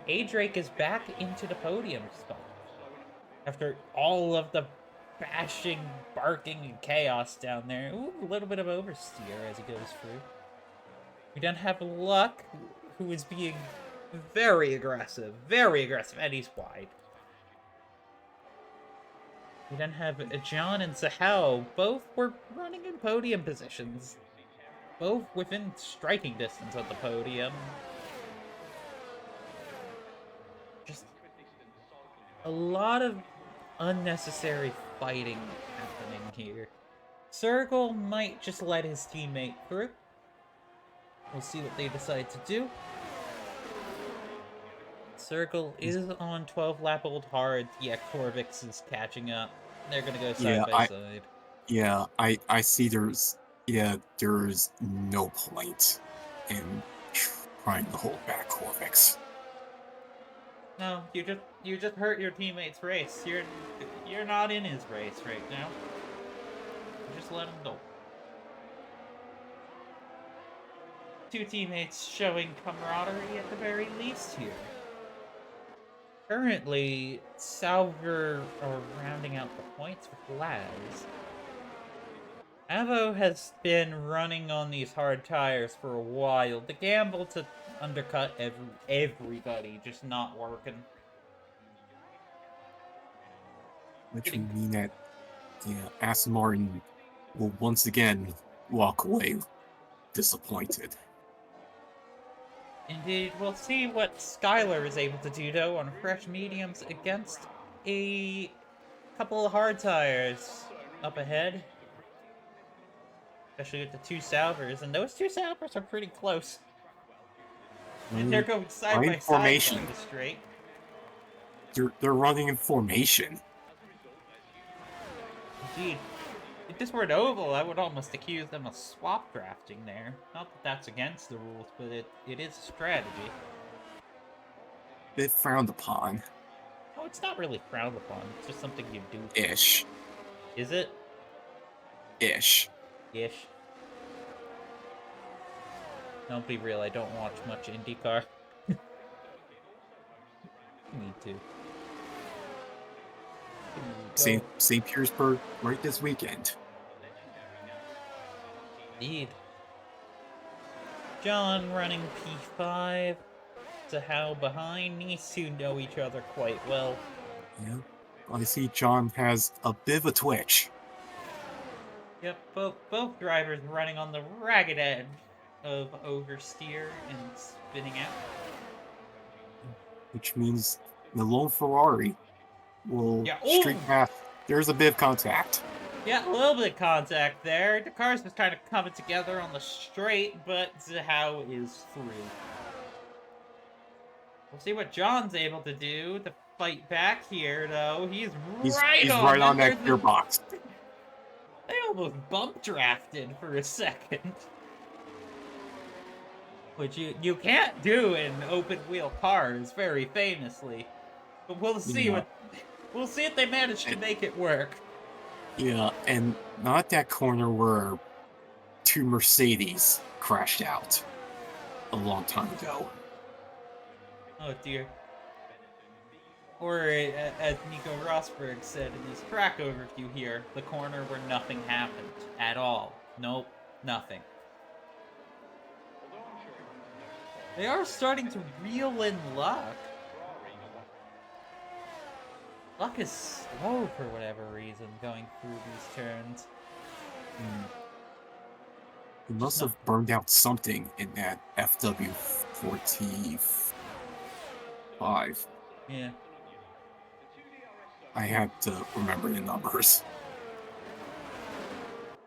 A-Drake is back into the podium spot. After all of the bashing, barking, and chaos down there. Ooh, a little bit of oversteer as he goes through. We don't have Luck, who is being very aggressive, and he's wide. We then have John and Sahel. Both were running in podium positions. Both within striking distance of the podium. Just a lot of unnecessary fighting happening here. Sergel might just let his teammate through. We'll see what they decide to do. Circle is on 12-lap-old hard. Yeah, Corvix is catching up. They're gonna go Yeah, side by side. I see there's no point in trying to hold back Corvix. No, you just hurt your teammate's race. You're not in his race right now. Just let him go. Two teammates showing camaraderie at the very least here. Currently, Salver are rounding out the points with Laz. Avo has been running on these hard tires for a while. The gamble to undercut everybody just not working. Which would mean that Aston Martin will once again walk away disappointed. Indeed, we'll see what Skylar is able to do, though, on fresh mediums against a couple of hard tires up ahead. Especially with the two Salvers, and those two Salvers are pretty close. And they're going side by side on the straight. They're running in formation. Indeed. If this were an oval, I would almost accuse them of swap drafting there. Not that that's against the rules, but it is a strategy. Bit frowned upon. Oh, it's not really frowned upon. It's just something you do. Ish. Is it? Ish. Ish. Don't be real, I don't watch much IndyCar. Me too. St. Petersburg right this weekend. Indeed. John running P5. Zahao behind. These two know each other quite well. Yeah. I see John has a bit of a twitch. Yep, both drivers running on the ragged edge of oversteer and spinning out. Which means the lone Ferrari will streak past. There's a bit of contact. Yeah, a little bit of contact there. The cars was kind of coming together on the straight, but Zahao is through. We'll see what John's able to do to fight back here, though. He's right on that gearbox. They almost bump drafted for a second. Which you can't do in open wheel cars, very famously. But we'll see we'll see if they manage to make it work. Yeah, and not that corner where two Mercedes crashed out a long time ago. Oh dear. Or, as Nico Rosberg said in his track overview here, the corner where nothing happened at all. Nope, nothing. They are starting to reel in luck. Luck is slow for whatever reason going through these turns. He must have burned out something in that FW45. Yeah. I had to remember the numbers.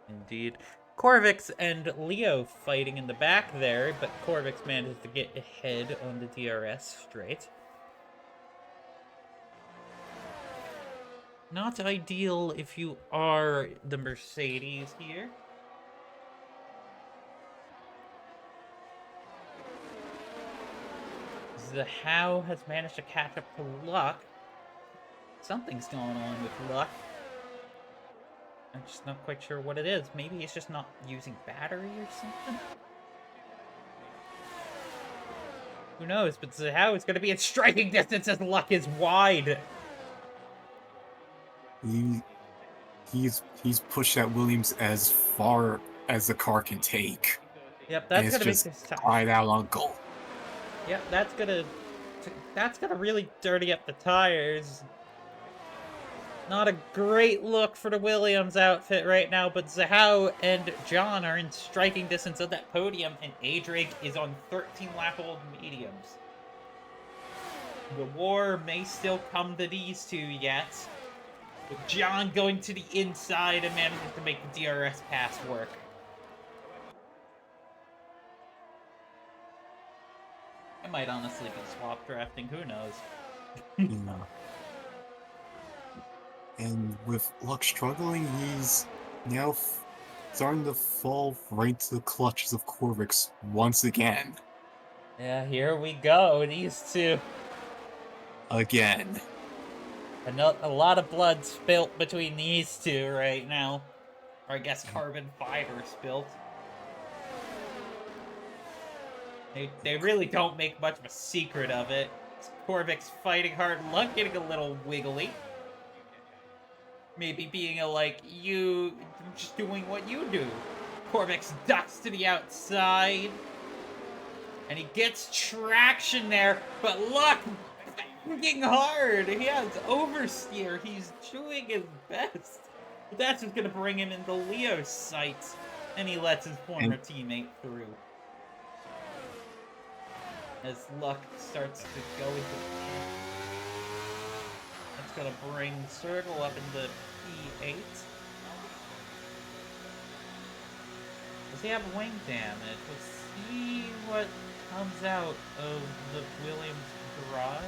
Indeed. Corvix and Leo fighting in the back there, but Corvix manages to get ahead on the DRS straight. Not ideal if you are the Mercedes here. Zahao has managed to catch up to Luck. Something's going on with Luck. I'm just not quite sure what it is. Maybe he's just not using battery or something? Who knows? But Zahao is going to be in striking distance as Luck is wide. He's pushed that Williams as far as the car can take. Yep, that's going to be just slide out on goal. Yep, that's gonna really dirty up the tires. Not a great look for the Williams outfit right now, but Zahao and John are in striking distance of that podium, and Adrig is on 13-lap-old mediums. The war may still come to these two yet, with John going to the inside and managing to make the DRS pass work. It might honestly be swap drafting, who knows? Yeah. And with Luck struggling, he's now starting to fall right to the clutches of Corvix once again. Yeah, here we go, these two. Again. A lot of blood spilt between these two right now. Or I guess carbon fiber spilt. They really don't make much of a secret of it. Corvix fighting hard, Luck getting a little wiggly. Maybe being like, you just doing what you do. Corvix ducks to the outside. And he gets traction there, but Luck fucking hard. He has oversteer. He's doing his best. But that's what's gonna bring him into Leo's sights. And he lets his former teammate through. As Luck starts to go into that's gonna bring Circle up into P8. Does he have wing damage? Let's see what comes out of the Williams garage.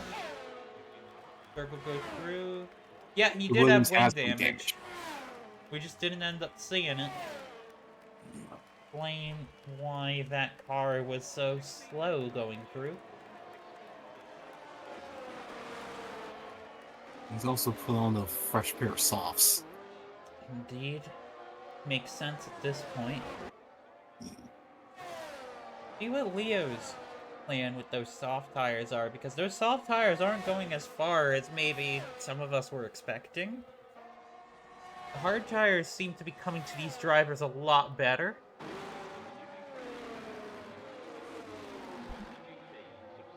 Circle go through. Yeah, he did have wing damage. We just didn't end up seeing it. Explain why that car was so slow going through. He's also put on a fresh pair of softs. Indeed. Makes sense at this point. See what Leo's plan with those soft tires are, because those soft tires aren't going as far as maybe some of us were expecting. The hard tires seem to be coming to these drivers a lot better.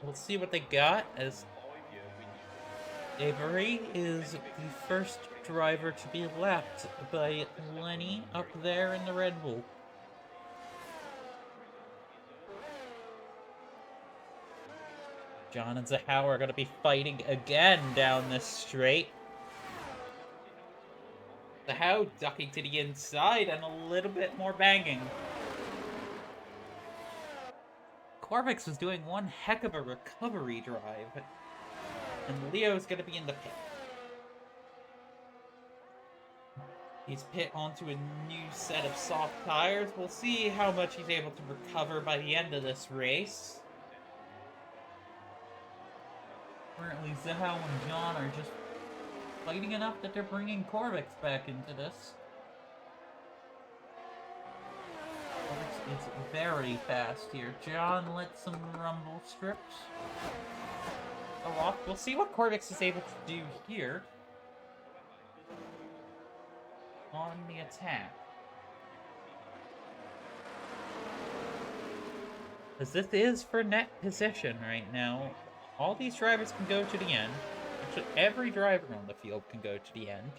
We'll see what they got, as Avery is the first driver to be lapped by Lenny up there in the Red Bull. John and Zahau are going to be fighting again down this straight. Zahau ducking to the inside and a little bit more banging. Corvix was doing one heck of a recovery drive. And Leo's going to be in the pit. He's pit onto a new set of soft tires. We'll see how much he's able to recover by the end of this race. Currently, Zahau and John are just fighting enough that they're bringing Corvix back into this. Corvix is very fast here. John lets some rumble strips go off. We'll see what Corvix is able to do here on the attack. As this is for net position right now. All these drivers can go to the end. Actually, every driver on the field can go to the end.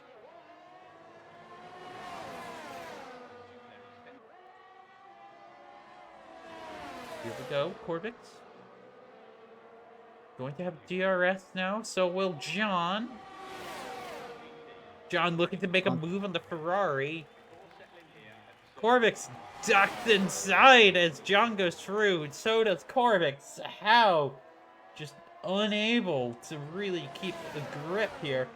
Here we go, Corvix. Going to have DRS now, so will John. John looking to make a move on the Ferrari. Corvix ducked inside as John goes through, and so does Corvix. How? Just unable to really keep a grip here.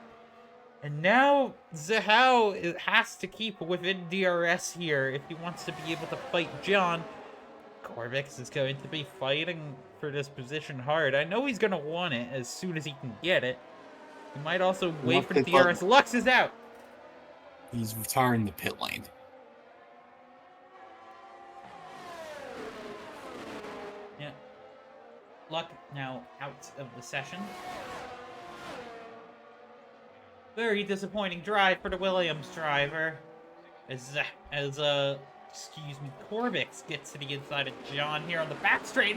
And now Zahau has to keep within DRS here if he wants to be able to fight John. Corvix is going to be fighting for this position hard. I know he's going to want it as soon as he can get it. He might also wait for the DRS. Lux is out! He's retiring the pit lane. Yeah. Luck now out of the session. Very disappointing drive for the Williams driver. As excuse me, Corvix gets to the inside of John here on the back straight.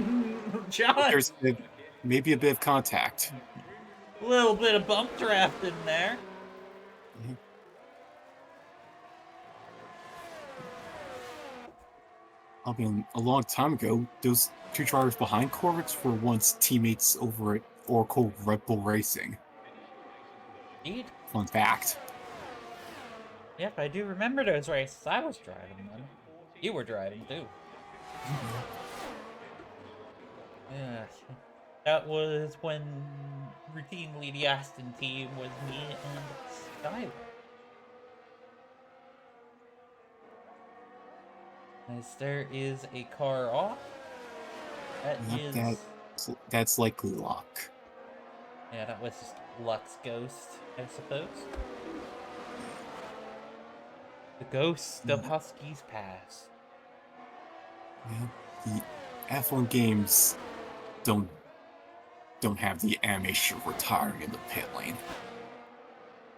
John! There's maybe a bit of contact. A little bit of bump draft in there. Mm-hmm. I mean, a long time ago, those two drivers behind Corvix were once teammates over at Oracle Red Bull Racing. Indeed. Fun fact. Yep, I do remember those races. I was driving them. You were driving too. Yeah. That was when routinely the Aston team was me and Skylar. As there is a car off. That Yep, is... that's likely luck. Yeah, that was just Luck's ghost, I suppose. The ghost of Husky's past. Yeah, the F1 games don't have the animation of retiring in the pit lane.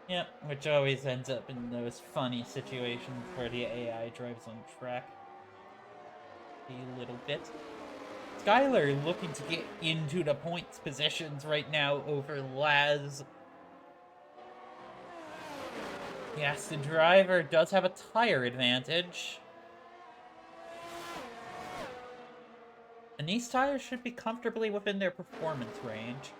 Yep, which always ends up in those funny situations where the AI drives on track a little bit. Skylar looking to get into the points positions right now over Laz. Yes, the driver does have a tire advantage. And these tires should be comfortably within their performance range.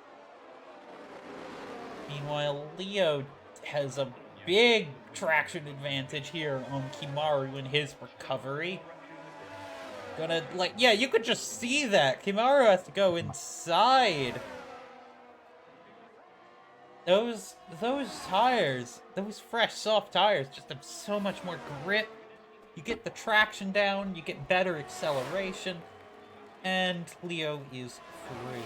Meanwhile, Leo has a big traction advantage here on Kimaru in his recovery. Gonna, like, yeah, you could just see that. Kimaru has to go inside. Those tires, those fresh, soft tires just have so much more grip. You get the traction down, you get better acceleration, and Leo is free.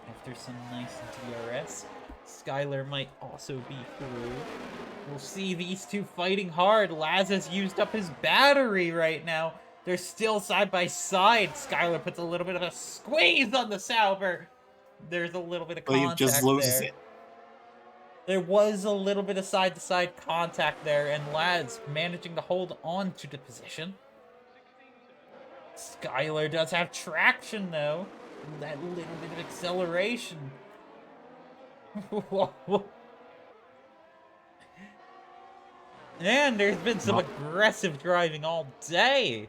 After some nice DRS, Skylar might also be through. We'll see these two fighting hard. Laz has used up his battery right now. They're still side by side. Skylar puts a little bit of a squeeze on the Sauber. There's a little bit of But he contact just loses there. it. There was a little bit of side-to-side contact there, and Laz managing to hold on to the position. Skylar does have traction, though. That little bit of acceleration. And there's been some aggressive driving all day.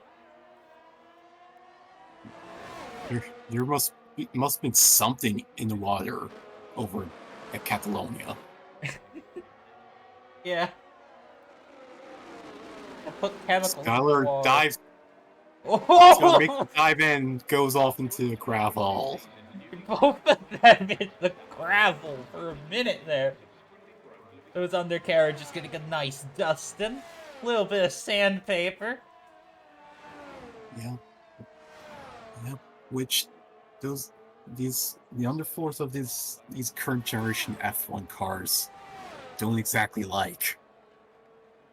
There must have been something in the water over at Catalonia. Yeah. I put chemicals. Skylar dives. Oh! Skylar makes the dive in, goes off into the gravel. Both of them hit the gravel for a minute there. Those undercarriages getting a nice dusting. A little bit of sandpaper. Yeah. Yep. Which the underforce of these current generation F1 cars don't exactly like.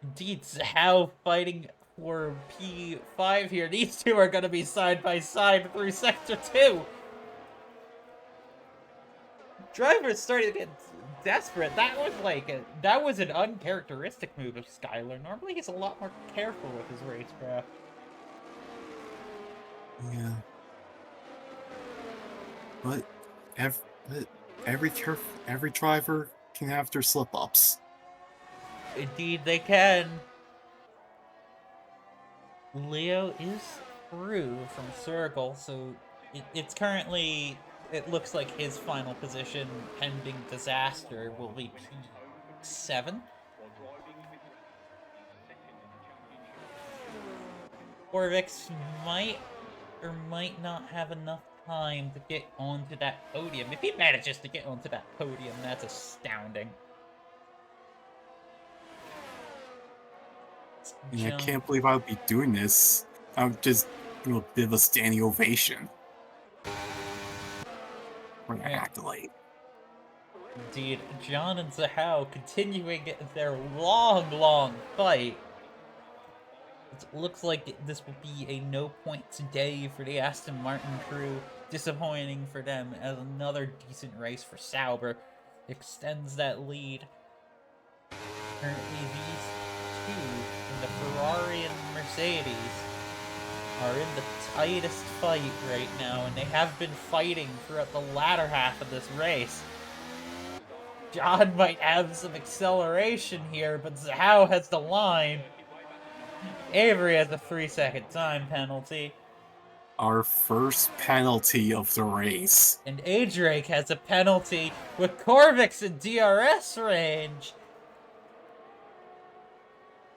Indeed, how fighting for P5 here. These two are going to be side by side through Sector 2. Driver's starting to get desperate. That was an uncharacteristic move of Skylar. Normally he's a lot more careful with his racecraft. Yeah. But every driver can have their slip-ups. Indeed they can. Leo is through from Circle, so it's currently... It looks like his final position, pending disaster, will be P7. Orvix might or might not have enough time to get onto that podium. If he manages to get onto that podium, that's astounding. Yeah, I can't believe I would be doing this. I would just do a bit of a standing ovation. For an accolade. Indeed, John and Zahao continuing their long fight. It looks like this will be a no points day for the Aston Martin crew. Disappointing for them, as another decent race for Sauber extends that lead. Currently, these two, in the Ferrari and Mercedes, are in the tightest fight right now, and they have been fighting throughout the latter half of this race. John might have some acceleration here, but Zhao has the line. Avery has a 3-second time penalty. Our first penalty of the race. And Adrake has a penalty with Corvix in DRS range.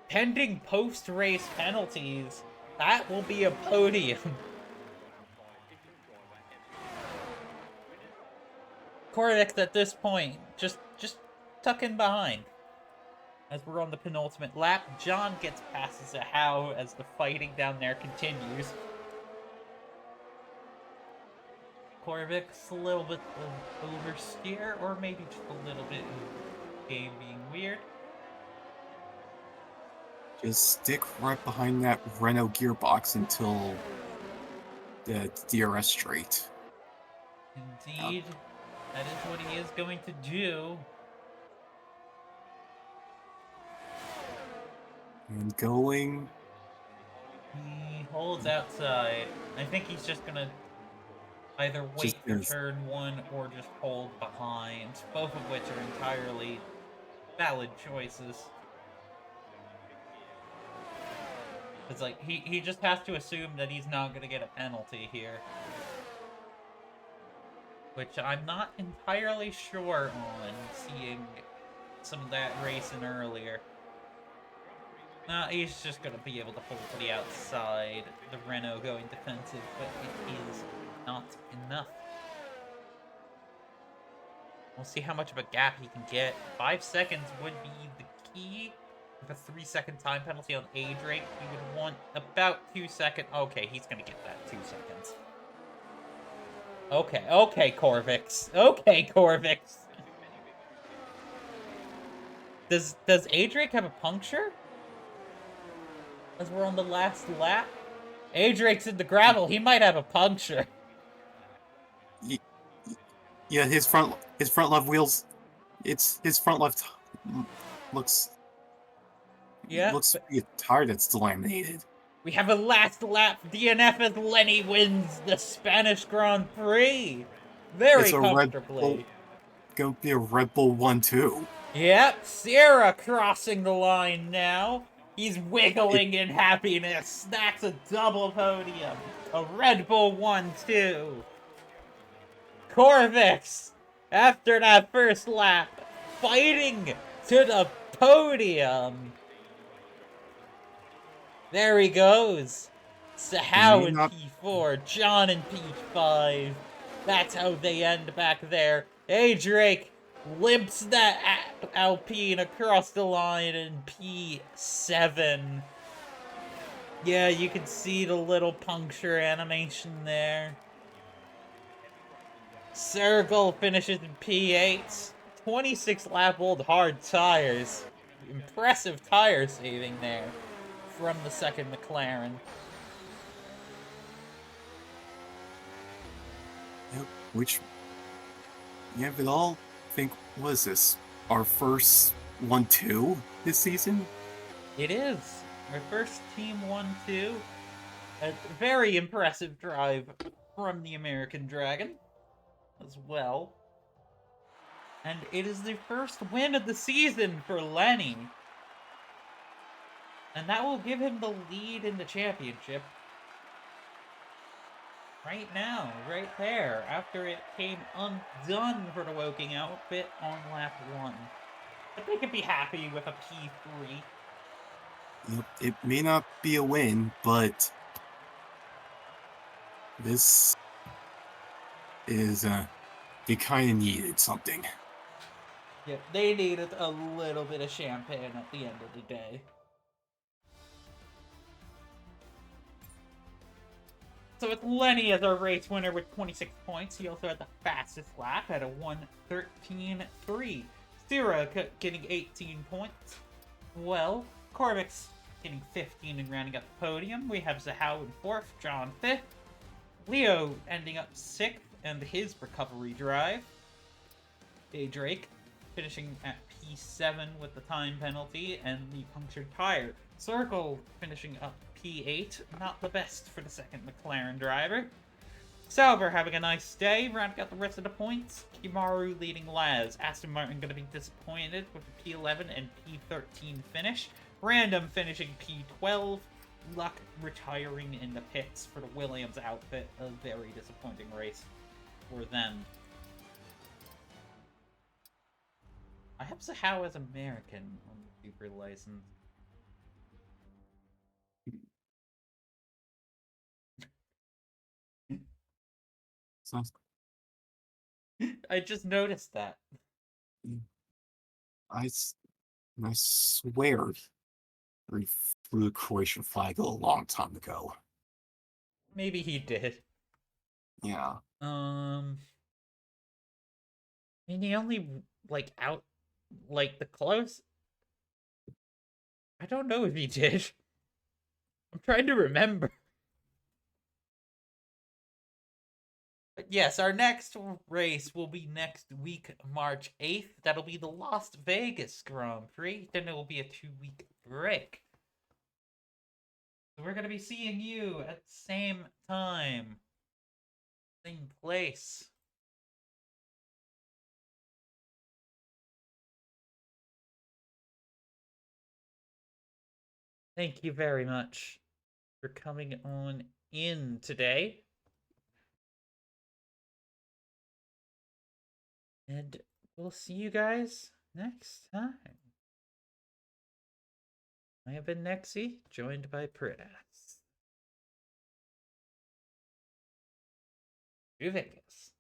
Pending post-race penalties, that will be a podium. Corvix at this point, just tuck in behind. As we're on the penultimate lap, John gets past Zahao as the fighting down there continues. Corvix, a little bit of oversteer, or maybe just a little bit of game being weird. Just stick right behind that Renault gearbox until the DRS straight. Indeed, that is what he is going to do. And going. He holds outside. I think he's just gonna either wait for turn 1 or just hold behind, both of which are entirely valid choices. It's like, he just has to assume that he's not gonna get a penalty here. Which I'm not entirely sure on, seeing some of that racing earlier. He's just gonna be able to hold to the outside, the Renault going defensive, but it is not enough. We'll see how much of a gap he can get. 5 seconds would be the key. With a 3-second time penalty on age rate, he would want about 2 seconds. Okay, he's gonna get that 2 seconds. Okay, Corvix. Okay, Corvix. Does Adric have a puncture? As we're on the last lap? Adric's in the gravel. He might have a puncture. Yeah, his front left wheels. His front left looks. Yeah. Looks pretty tired. It's laminated. We have a last lap DNF as Lenny wins the Spanish Grand Prix. Very comfortably. Gonna be a Red Bull 1-2. Yep, Sierra crossing the line now. He's wiggling in happiness. That's a double podium. A Red Bull 1-2. Corvix, after that first lap, fighting to the podium. There he goes. Sahao in P4, John in P5. That's how they end back there. Drake limps that Alpine across the line in P7. Yeah, you can see the little puncture animation there. Circle finishes in P8. 26 lap old hard tires. Impressive tire saving there from the second McLaren. Yep, which, yeah, but all think, what is this? Our first 1-2 this season? It is. Our first Team 1-2. A very impressive drive from the American Dragon as well. And it is the first win of the season for Lenny. And that will give him the lead in the championship. Right now, right there, after it came undone for the Woking outfit on lap 1. But they could be happy with a P3. Yep, it may not be a win, but this is, they kind of needed something. Yep, they needed a little bit of champagne at the end of the day. So it's Lenny as our race winner with 26 points. He also had the fastest lap at a 1:13.3. Sierra getting 18 points. Well, Corvix getting 15 and rounding up the podium. We have Zahao in 4th, John 5th. Leo ending up 6th and his recovery drive. Drake finishing at P7 with the time penalty and the punctured tire. Circle finishing up P8, not the best for the second McLaren driver. Sauber having a nice day, rounding out the rest of the points. Kimaru leading Laz. Aston Martin going to be disappointed with the P11 and P13 finish. Random finishing P12. Luck retiring in the pits for the Williams outfit. A very disappointing race for them. I have Zahao as American on the Super license. Sounds I just noticed that. I, s- I swear we flew the Croatian flag a long time ago. Maybe he did. Yeah. I mean, he only like out like the close. I don't know if he did. I'm trying to remember. But yes, our next race will be next week, March 8th. That'll be the Las Vegas Grand Prix. Then it will be a 2-week break. So we're going to be seeing you at the same time, same place. Thank you very much for coming on in today. And we'll see you guys next time. I have been Nexi, joined by Pridas. Vegas.